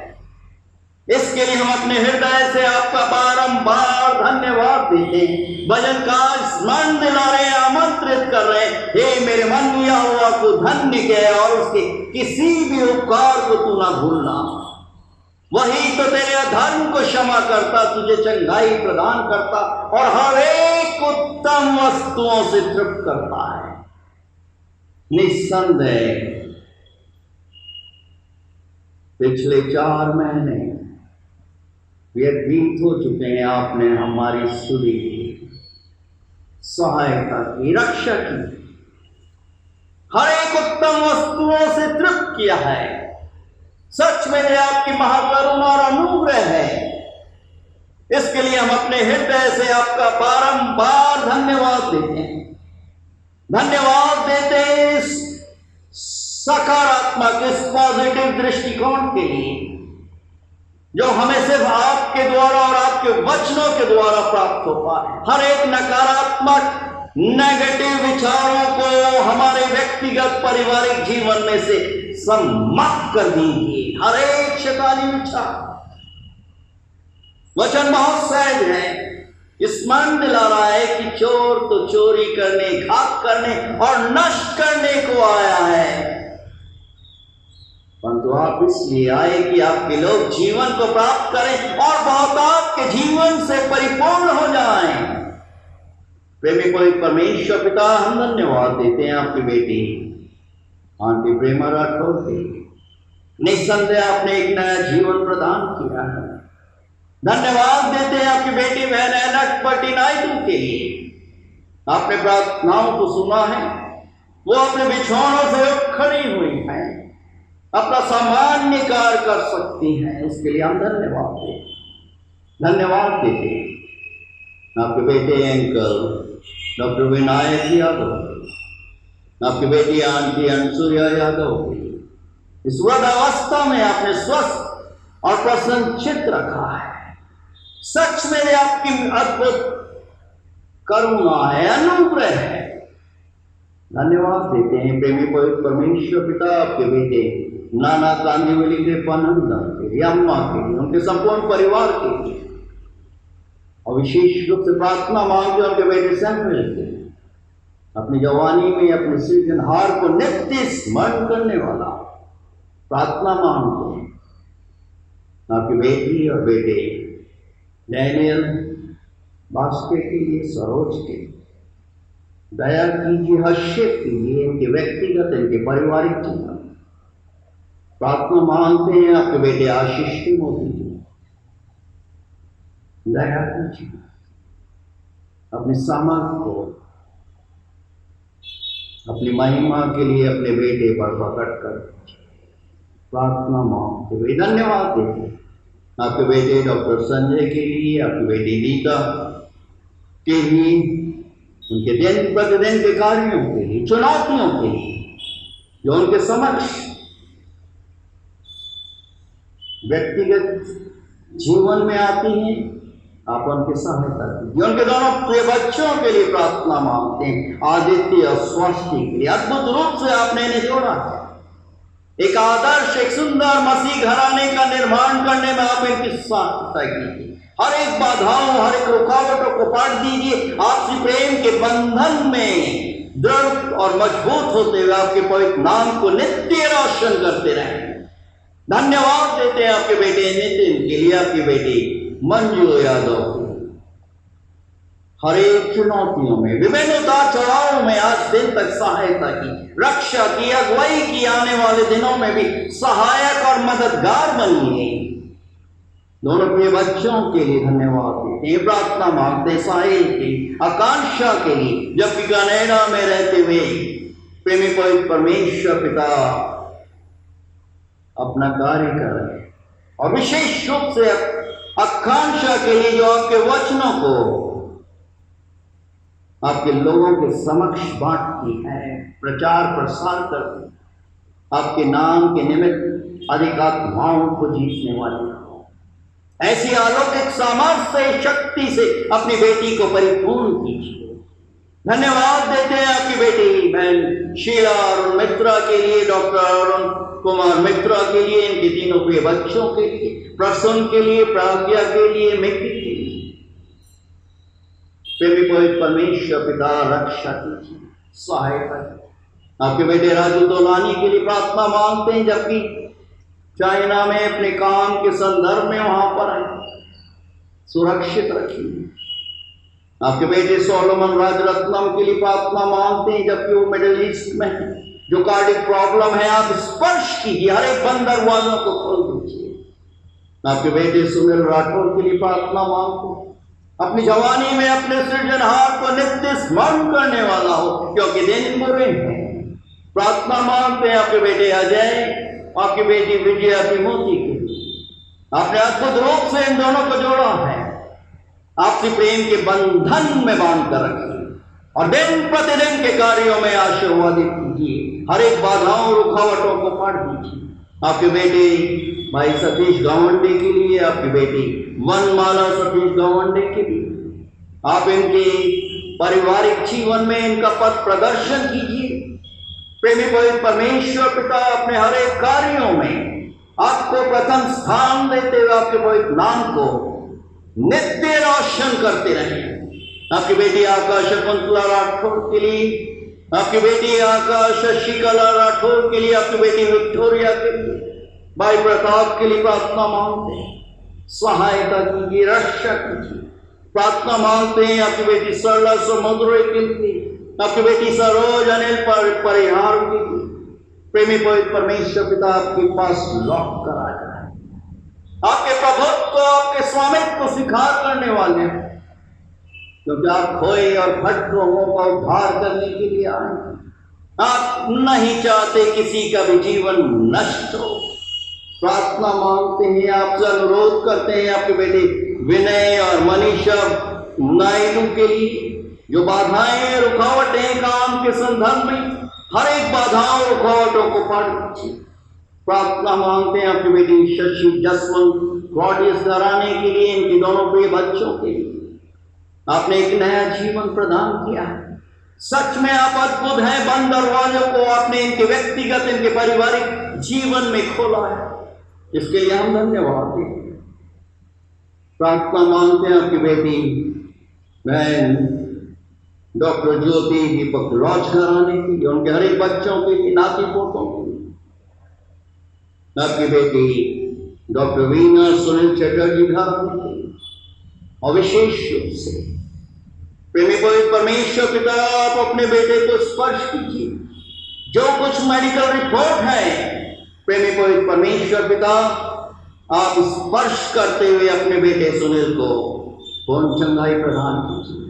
A: इसके लिए हम अपने हृदय से आपका बारंबार धन्यवाद देते हैं। भजन का स्मरण दिला रहे हैं, आमंत्रित कर रहे हैं, हे मेरे मन यहोवा को धन्य कह और उसके किसी भी उपकार को तू ना भूलना। वही तो तेरे अधर्म को क्षमा करता, तुझे चंगाई प्रदान करता और हर एक उत्तम वस्तुओं से तृप्त करता है। निस्संदेह पिछले 4 महीने व्यतीत हो चुके हैं, आपने हमारी सुनी की, सहायता की, रक्षा की, हर एक उत्तम वस्तुओं से तृप्त किया है। सच में यह आपकी महाकरुणा और अनुग्रह है। इसके लिए हम अपने हृदय से आपका बारंबार धन्यवाद देते हैं। धन्यवाद देते हैं इस सकारात्मक, इस पॉजिटिव दृष्टिकोण के लिए जो हमें सिर्फ आपके द्वारा और आपके वचनों के द्वारा प्राप्त हो पाए। हर एक नकारात्मक, नेगेटिव विचारों को हमारे व्यक्तिगत पारिवारिक जीवन में से समाप्त कर दीजिए। हर एक शैतानी विचार, वचन बहुत सहज है, स्मरण दिला रहा है कि चोर तो चोरी करने, घात करने और नष्ट करने को आया है, परंतु आप इसलिए आए कि आपके लोग जीवन को प्राप्त करें और बहुत आपके जीवन से परिपूर्ण हो जाएं। प्रेमी पवित्र परमेश्वर पिता, हम धन्यवाद देते हैं आपकी बेटी आंटी प्रेमा राठौर के। निस्संदेह आपने एक नया जीवन प्रदान किया है। धन्यवाद देते हैं आपकी बेटी बहन एनक पट्टीनायडू के लिए। आपने प्रार्थनाओं को सुना है, वो अपने बिछौनों से उठ खड़ी हुई हैं, अपना सामान्य कार्य कर सकती हैं। उसके लिए हम धन्यवाद देते हैं आपके बेटे अंकल डॉक्टर विनायक यादव, आपकी बेटी आंटी अंशुया यादव, इस वृद्धावस्था में आपने स्वस्थ और प्रसन्नचित्त रखा है। सच में आपकी अद्भुत करुणा है, अनुग्रह है। धन्यवाद देते हैं प्रेमी पवित्र परमेश्वर पिता, आपके बेटे नाना कांदीवली के पनंदन के लिए, अम्मा के लिए, उनके संपूर्ण परिवार के लिए, और विशेष रूप से प्रार्थना मांगते उनके बेटे सैमुएल के लिए। अपनी जवानी में अपने सृजनहार को नित्य स्मरण करने वाला प्रार्थना मांगते हैं आपकी बेटी और बेटे डैनियल बास्के के लिए, सरोज के दया कीजिए, हर्षित कीजिए इनके व्यक्तिगत, इनके पारिवारिक जीवन। प्रार्थना मांगते हैं आपके बेटे आशीष की मोदी जी, दया कीजिए, अपने सामर्थ को अपनी महिमा के लिए अपने बेटे पर प्रकट कर प्रार्थना मांगते हुए धन्यवाद देते आपके बेटे डॉक्टर संजय के लिए, आपकी बेटी नीता के लिए, उनके दिन प्रतिदिन के कार्यों के लिए, चुनौतियों के लिए जो उनके समक्ष व्यक्तिगत जीवन में आती हैं, आप उनकी सहायता कीजिए। उनके दोनों प्रिय बच्चों के लिए प्रार्थना मांगते हैं, आदित्य और स्वास्थ्य के लिए। अद्भुत रूप से आपने इन्हें जोड़ा है, एक आदर्श, एक सुंदर मसीह घराने का निर्माण करने में आप इनकी सहायता कीजिए। हर एक बाधाओं, हर एक रुकावटों को पाट दीजिए। आपसी प्रेम के बंधन में दृढ़ और मजबूत होते हुए आपके पवित्र नाम को नित्य रोशन करते रहें। धन्यवाद देते हैं आपके बेटे नितिन के लिए, आपकी बेटी मंजू यादव की हर एक चुनौतियों में, विभिन्न उतार चढ़ावों में आज दिन तक सहायता की, रक्षा की, अगुवाई की, आने वाले दिनों में भी सहायक और मददगार बनी है। दोनों प्रिय बच्चों के लिए धन्यवाद देते हैं। प्रार्थना मांगते साहिल की, आकांक्षा के लिए, जबकि कनाडा में रहते हुए प्रेमी पवित्र परमेश्वर पिता अपना कार्य कर रहे हैं, और विशेष रूप से आकांक्षा के लिए जो आपके वचनों को आपके लोगों के समक्ष बांटती है, प्रचार प्रसार करती, आपके नाम के निमित्त अधिक आत्माओं को जीतने वाली ऐसी अलौकिक सामर्थ्य शक्ति से अपनी बेटी को परिपूर्ण कीजिए। धन्यवाद देते हैं आपकी बेटी बहन शीला अरुण मित्रा के लिए, डॉक्टर अरुण कुमार मित्रा के लिए, इनके तीनों प्रिय बच्चों के लिए, प्रसून के लिए, प्राज्ञा के लिए, मिक्की के लिए। प्रेमी पवित्र परमेश्वर पिता रक्षा कीजिए, सहायता कीजिए। आपके बेटे राजू तोलानी के लिए प्रार्थना मांगते हैं, जबकि चाइना में अपने काम के संदर्भ में वहां पर सुरक्षित रखिए। आपके बेटे सोलोमन राजरत्नम के लिए प्रार्थना मांगते हैं, जबकि वो मिडिल ईस्ट में है, जो कार्डिक प्रॉब्लम है आप स्पर्श कीजिए, हर एक बंद दरवाजों को खोल दीजिए। आपके बेटे सुनील राठौर के लिए प्रार्थना मांगते हैं, अपनी जवानी में अपने सृजनहार को नित्य स्मरण करने वाला हो, क्योंकि दिन बुरे हैं। प्रार्थना मांगते हैं आपके बेटे अजय, आपकी बेटी विजया मोती के लिए। आपने अद्भुत रूप से इन दोनों को जोड़ा है, आपसी प्रेम के बंधन में बांध कर रखिए और दिन प्रतिदिन के कार्यों में आशीर्वादित कीजिए। हर एक बाधाओं रुकावटों को पाट दीजिए। आपके बेटे भाई सतीश गावंडे के लिए, आपकी बेटी वनमाला सतीश गावंडे के लिए, आप इनके पारिवारिक जीवन में इनका पथ प्रदर्शन कीजिए। प्रेमी पवित्र परमेश्वर पिता अपने हर एक कार्यों में आपको प्रथम स्थान देते हुए आपके पवित्र नाम को नित्य रोशन करते रहें। आपकी बेटी आकाश कुंतला राठौर के लिए, आपकी बेटी आकाश शशिकला राठौर के लिए, आपकी बेटी विक्टोरिया के लिए, भाई प्रताप के लिए प्रार्थना मांगते हैं, सहायता कीजिए, रक्षा कीजिए। प्रार्थना मांगते हैं आपकी बेटी सरला समुद्र के लिए, आपकी बेटी सरोज अनिल परिहार के लिए। प्रेमी पवित्र परमेश्वर पिता आपके पास लौट कर आ जाए, आपके प्रभुत्व, आपके स्वामित्व को स्वीकार करने वाले हैं, क्योंकि आप खोए और भटक लोगों का उद्धार करने के लिए आए। आप नहीं चाहते किसी का भी जीवन नष्ट हो। प्रार्थना मांगते हैं, आपसे अनुरोध करते हैं आपके बेटे विनय और मनीषा नायडू के लिए, जो बाधाएं रुकावटें काम के संदर्भ में हर एक बाधाओं रुकावटों को पार कीजिए। प्रार्थना मांगते हैं आपकी बेटी शशि जसवंत क्लॉडियस घराने के लिए, इनके दोनों प्रिय बच्चों के लिए। आपने एक नया जीवन प्रदान किया है, सच में आप अद्भुत हैं। बंद दरवाजों को आपने इनके व्यक्तिगत, इनके पारिवारिक जीवन में खोला है, इसके लिए हम धन्यवाद देते हैं। प्रार्थना मांगते हैं आपकी बेटी बहन डॉक्टर ज्योति दीपक लॉज घराने की, जो उनके हर एक बच्चों के लिए, नाती पोतों के लिए। आपकी बेटी डॉक्टर वीना सुनील चटर्जी घराने के लिए, और विशेष रूप से प्रेमी पवित्र परमेश्वर पिता आप अपने बेटे को स्पर्श कीजिए। जो कुछ मेडिकल रिपोर्ट है प्रेमी पवित्र परमेश्वर पिता आप स्पर्श करते हुए अपने बेटे सुनील को पूर्ण चंगाई प्रदान कीजिए।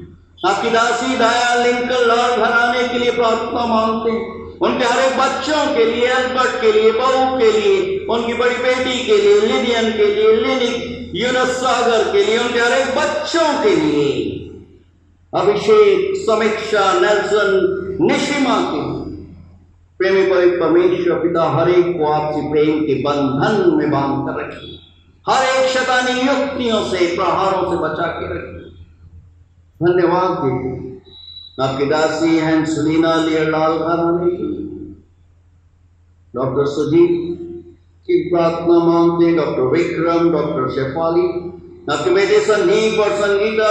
A: आपकी दासी दाया लिंकन लाल घराने के लिए प्रार्थना मांगते हैं, उनके हर एक बच्चों के लिए, एल्बर्ट के लिए, बहू के लिए, उनकी बड़ी बेटी के लिए, लिलियन के लिए, लिनिक, यूनस सागर के लिए, उनके हर एक बच्चों के लिए, अभिषेक, समीक्षा, नेल्सन, निशिमा के लिए, प्रेमी पवित्र परमेश्वर पिता हर एक को आपसी प्रेम के बंधन में बांध कर रखिए, हर एक शैतानी युक्तियों से, प्रहारों से बचा के रखिए। धन्यवाद देते आपकी दासी हैं सुलीना लियरलाल घराने की, डॉक्टर सुजीत की प्रार्थना मांगते, डॉक्टर विक्रम, डॉक्टर शेफाली, आपके बेटे संदीप और संगीता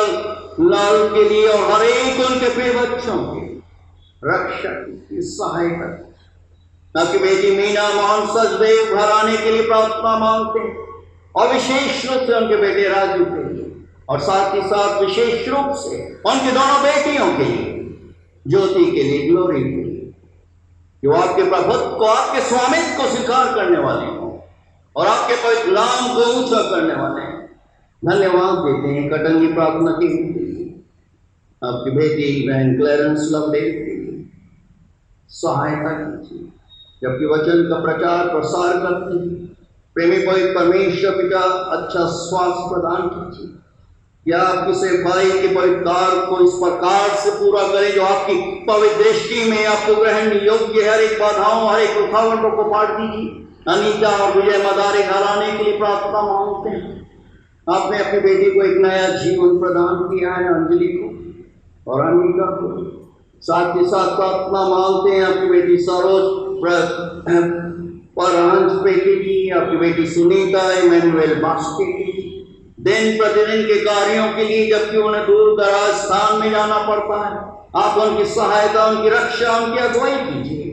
A: लाल के लिए और हर एक उनके प्रिय बच्चों के रक्षा की सहायता। आपकी बेटी मीना मोहन सचदेव घराने के लिए प्रार्थना मांगते हैं और विशेष रूप से उनके बेटे राजू के लिए, और साथ ही साथ विशेष रूप से उनकी दोनों बेटियों के लिए, ज्योति के लिए, ग्लोरी के लिए, जो आपके प्रभुत्व को, आपके स्वामित्व को स्वीकार करने वाले हों और आपके पवित्र नाम को ऊंचा करने वाले हैं। धन्यवाद देते हैं कटन की प्रार्थना के लिए, आपकी बेटी बहन क्लेरेंस लवडेल के लिए सहायता कीजिए, जबकि वचन का प्रचार प्रसार करते हैं। प्रेमी पवित्र परमेश्वर पिता अच्छा स्वास्थ्य प्रदान कीजिए, या आपकी सेवकाई के पवित्र को इस प्रकार से पूरा करें जो आपकी पवित्र दृष्टि में आपको ग्रहण योग्य, हर एक बाधाओं, हर एक रुकावटों को पार दीजिए। अनीता और विजय मदारे घराने के लिए प्रार्थना मांगते हैं। आपने अपनी बेटी को एक नया जीवन प्रदान किया है, अंजलि को और अनीता को। साथ ही साथ प्रार्थना मांगते हैं आपकी बेटी सरोज परहंस पे के लिए, आपकी बेटी सुनीता इमैनुअल बास्के के लिए, दिन प्रतिदिन के कार्यों के लिए, जबकि उन्हें दूर दराज स्थान में जाना पड़ता है, आप उनकी सहायता, उनकी रक्षा, उनकी अगुवाई कीजिए।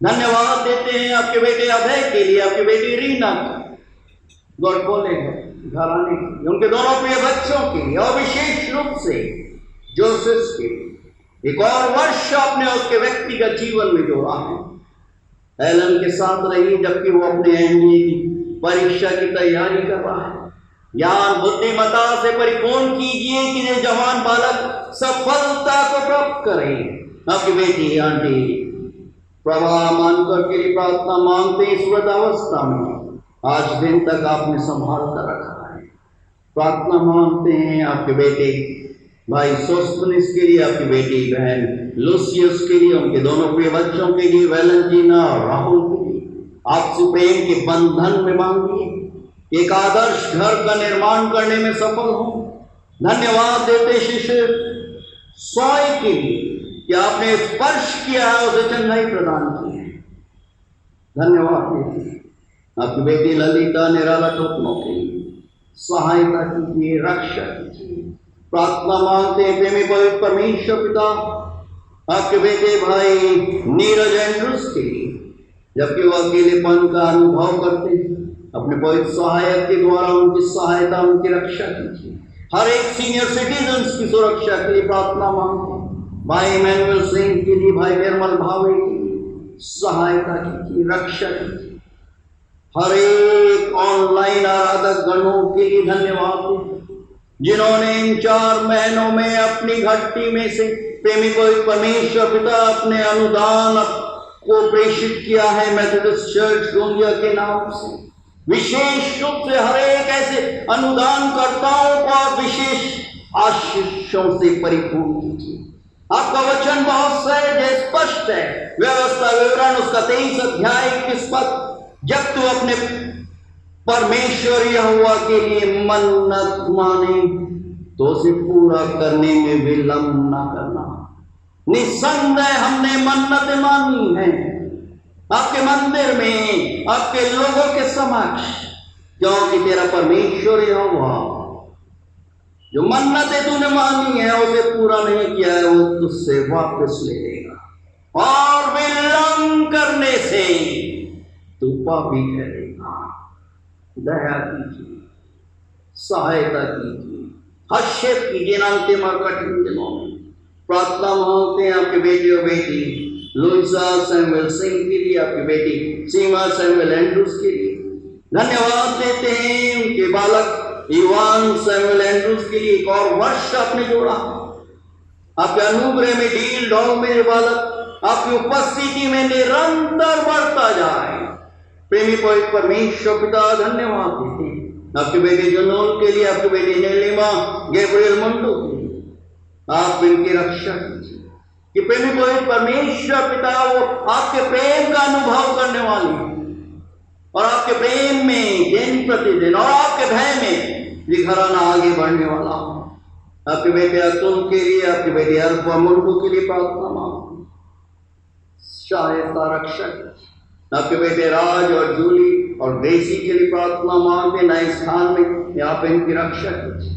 A: धन्यवाद देते हैं आपके बेटे अभय के लिए, आपकी बेटी रीना गॉड बोले घराने के लिए, उनके दोनों प्रिय बच्चों के लिए, और विशेष रूप से जोसेफ के लिए। एक और वर्ष आपने उसके व्यक्तिगत जीवन में जोड़ा है। एलन के साथ रही जबकि वो अपने एमबीए की परीक्षा की तैयारी कर रहा है। ज्ञान बुद्धिमता से परिपूर्ण कीजिए कि ये जवान बालक सफलता को प्राप्त करे। आपकी बेटी आंटी प्रभा मानकर के लिए प्रार्थना मांगते इस वृद्धावस्था में आज दिन तक आपने संभाल कर रखा है। प्रार्थना मांगते हैं आपके बेटे भाई सोस्टनिस के लिए, आपकी बेटी बहन लूसियस के लिए, उनके दोनों प्रिय बच्चों के लिए, वैलेंटीना और राहुल के लिए। आपसे प्रेम के बंधन में मांगिए, एक आदर्श घर का निर्माण करने में सफल हो। धन्यवाद देते शिष्य सॉय के लिए कि आपने स्पर्श किया है, उसे चंगाई प्रदान की है। धन्यवाद देते आपकी बेटी ललिता निराला टोकनों के लिए सहायता कीजिए, रक्षा कीजिए। प्रार्थना मांगते हैं प्रेमी पवित्र परमेश्वर पिता आपके बेटे भाई नीरज एंड्रूस के लिए, जबकि वो अकेलेपन का अनुभव करते हैं, अपने पवित्र सहायक के द्वारा उनकी सहायता, उनकी रक्षा कीजिए। हर एक सीनियर सिटीजन्स की सुरक्षा के लिए प्रार्थना मांगते हैं। भाई इमैनुअल सिंह के लिए, भाई निर्मल भावे के लिए सहायता कीजिए, रक्षा कीजिए। हर एक ऑनलाइन आराधक गणों के लिए धन्यवाद जिन्होंने इन 4 महीनों में अपनी घट्टी में से प्रेमी पवित्र परमेश्वर पिता अपने अनुदान को प्रेषित किया है मेथोडिस्ट चर्च गोंदिया के नाम से। विशेष रूप से हर एक ऐसे अनुदानकर्ताओं को आप विशेष आशीषों से परिपूर्ण कीजिए। आपका वचन बहुत सहज है, स्पष्ट है। व्यवस्था विवरण उसका 23 अध्याय 21 पद, जब तू अपने परमेश्वर यहोवा के लिए मन्नत माने तो उसे पूरा करने में विलंब ना करना। निसंदेह हमने मन्नतें मानी है आपके मंदिर में, आपके लोगों के समक्ष, क्योंकि तेरा परमेश्वर यहोवा जो मन्नतें तूने मानी है उसे पूरा नहीं किया है, वो तुझसे वापस ले लेगा और विलंब करने से तू पापी ठहरेगा। दया कीजिए, सहायता कीजिए, हर्षित कीजिए। अंतिम और कठिन दिनों में प्रार्थना मांगते हैं आपके बेटे और बेटी लुइसा सैमुअल सिंह के लिए, आपकी बेटी सीमा सैमुअल एंड्रूस के लिए। धन्यवाद देते हैं उनके बालक इवान सैमुअल एंड्रूज के लिए एक और वर्ष आपने जोड़ा। आपके अनुग्रह में ढील ढाल मेरे बालक आपकी उपस्थिति में निरंतर बढ़ता जाए। प्रेमी पवित्र परमेश्वर पिता धन्यवाद देते हैं आपके बेटे जनोन के लिए, आपके बेटे नीलिमा गैब्रियल मुंडू के लिए आप इनकी रक्षा कीजिए कि प्रेमी पवित्र परमेश्वर पिता वो आपके प्रेम का अनुभव करने वाली है और आपके प्रेम में दिन प्रतिदिन और आपके भय में ये घराना आगे बढ़ने वाला हो। आपके बेटे अतुल के लिए, आपके बेटे अल्फा मुंडू के लिए प्रार्थना मांगते, सहायता रक्षा कीजिए। आपके बेटे राज और जूली और ग्रेसी के लिए प्रार्थना मांगते, नए स्थान में आप इनकी रक्षा कीजिए।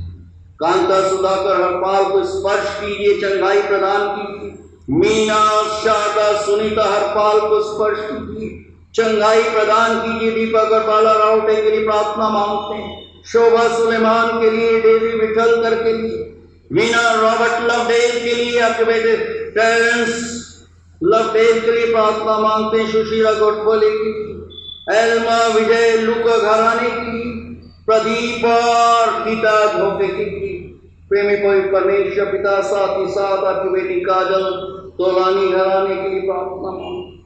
A: कांता सुधाकर हरपाल को स्पर्श कीजिए, चंगाई प्रदान कीजिए। मीना शारदा सुनीता हरपाल को स्पर्श कीजिए, चंगाई प्रदान कीजिए। दीपक और बाला राउटे के लिए प्रार्थना मांगते हैं। शोभा सुलेमान के लिए, डेवी विठलकर के लिए, वीना रॉबर्ट लवडेल के लिए, आपके बेटे टेरेंस लवडेल के लिए प्रार्थना मांगते हैं। सुशीला गोटबोले के लिए, एल्मा विजय लुका घराने के लिए, प्रदीप और गीता धोखे के लिए, प्रेमी पवित्र परमेश्वर पिता साथ ही साथ आपकी बेटी काजल तोलानी घराने के लिए प्रार्थना मांगते।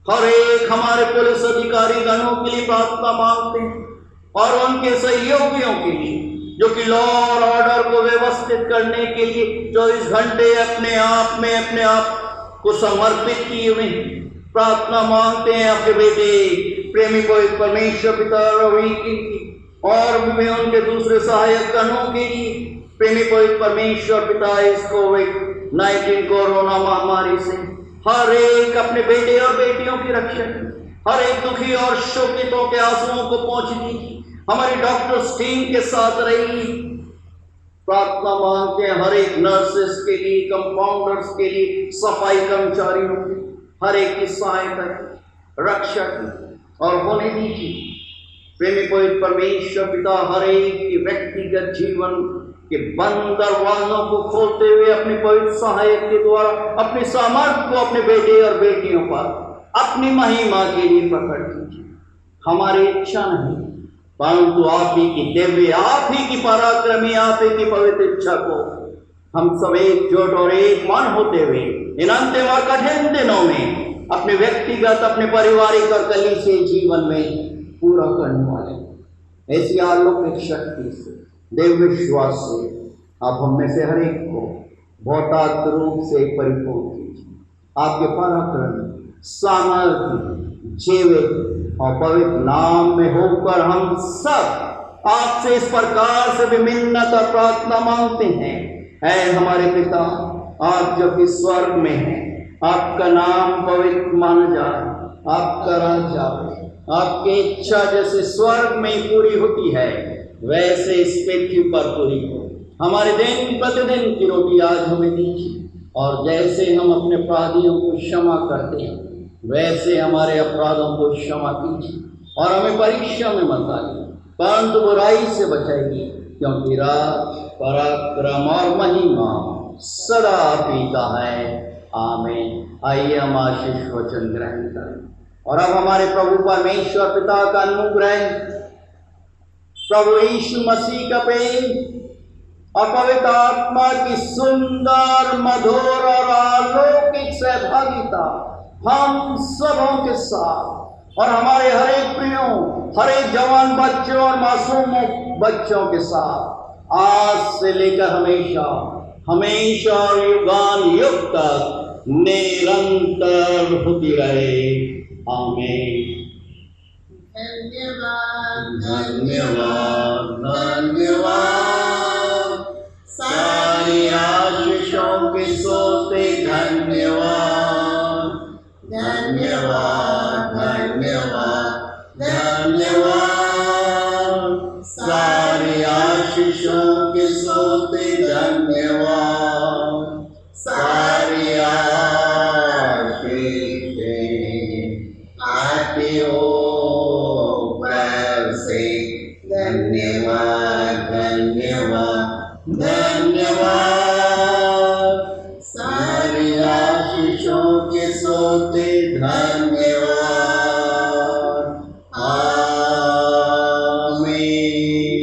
A: हर एक हमारे पुलिस अधिकारी गणों के लिए प्रार्थना मांगते हैं और उनके सहयोगियों के लिए जो कि लॉ और ऑर्डर को व्यवस्थित करने के लिए 24 घंटे अपने आप को समर्पित किए हुए प्रार्थना मांगते हैं। आपके बेटे प्रेमी पवित्र परमेश्वर पिता रवि के लिए और भी उनके दूसरे सहायक गणों के लिए, प्रेमी पवित्र परमेश्वर पिता इस कोविड-19 कोरोना महामारी से हर एक अपने बेटे और बेटियों की रक्षा, हर एक दुखी और शोकितों के आंसुओं को पहुंच दीजिए। हमारी डॉक्टर्स टीम के साथ रही प्रार्थना मांगते हैं, हर एक नर्सेस के लिए, कंपाउंडर्स के लिए, सफाई कर्मचारियों के, हर एक की सहायता की, रक्षा की और होने दीजिए। प्रेमी पवित्र परमेश्वर पिता हर एक के व्यक्तिगत जीवन के बंद दरवाजों को खोलते हुए अपने पवित्र सहायक के द्वारा अपने सामर्थ्य को अपने बेटे और बेटियों पर अपनी महिमा के लिए प्रकट कीजिए। हमारी इच्छा नहीं परंतु आप ही की दिव्य, आप ही की पराक्रमी, आप ही की पवित्र इच्छा को हम सब एकजुट और एक मन होते हुए इन अंतिम और कठिन दिनों में अपने व्यक्तिगत, अपने पारिवारिक और कलीसिया जीवन में पूरा करने वाले ऐसी अलौकिक शक्ति से, देव विश्वास से आप हम में से हर एक को भौतिक रूप से परिपूर्ण कीजिए। आपके पराक्रम, सामर्थ्य, जीवित और पवित्र नाम में होकर हम सब आपसे इस प्रकार से भी मिन्नत और प्रार्थना मांगते हैं। ऐ हमारे पिता, आप जो कि स्वर्ग में हैं, आपका नाम पवित्र माना जाए, आपका राज्य आए, आपकी इच्छा जैसे स्वर्ग में पूरी होती है वैसे इस पृथ्वी पर पूरी हो। हमारे दिन प्रतिदिन की रोटी आज हमें दीजिए और जैसे हम अपने अपराधियों को क्षमा करते हैं वैसे हमारे अपराधों को क्षमा कीजिए और हमें परीक्षा में मत डालिए परंतु बुराई से बचाइए, क्योंकि राज, पराक्रम और महिमा सदा पीता है। आमीन। आइए हम आशीष वचन ग्रहण करें और अब हमारे प्रभु परमेश्वर पिता का अनुग्रह, प्रभु यीशु मसीह का प्रेम और पवित्र आत्मा की सुंदर, मधुर और अलौकिक सहभागिता हम सबों के साथ और हमारे हर एक प्रियों, हर एक जवान बच्चों और मासूम बच्चों के साथ आज से लेकर हमेशा हमेशा और युगान युग तक निरंतर होती रहे। आमीन।
B: धन्यवाद
A: धन्यवाद धन्यवाद, सारी आशीषों के सोते धन्यवाद धन्यवाद धन्यवाद धन्यवाद, सारी आशीषों के सोते धन्यवाद, सारी आशीषें आती हो पर से धन्यवाद धन्यवाद धन्यवाद, सारी आशीषों के सोते धन्यवाद। आमीन।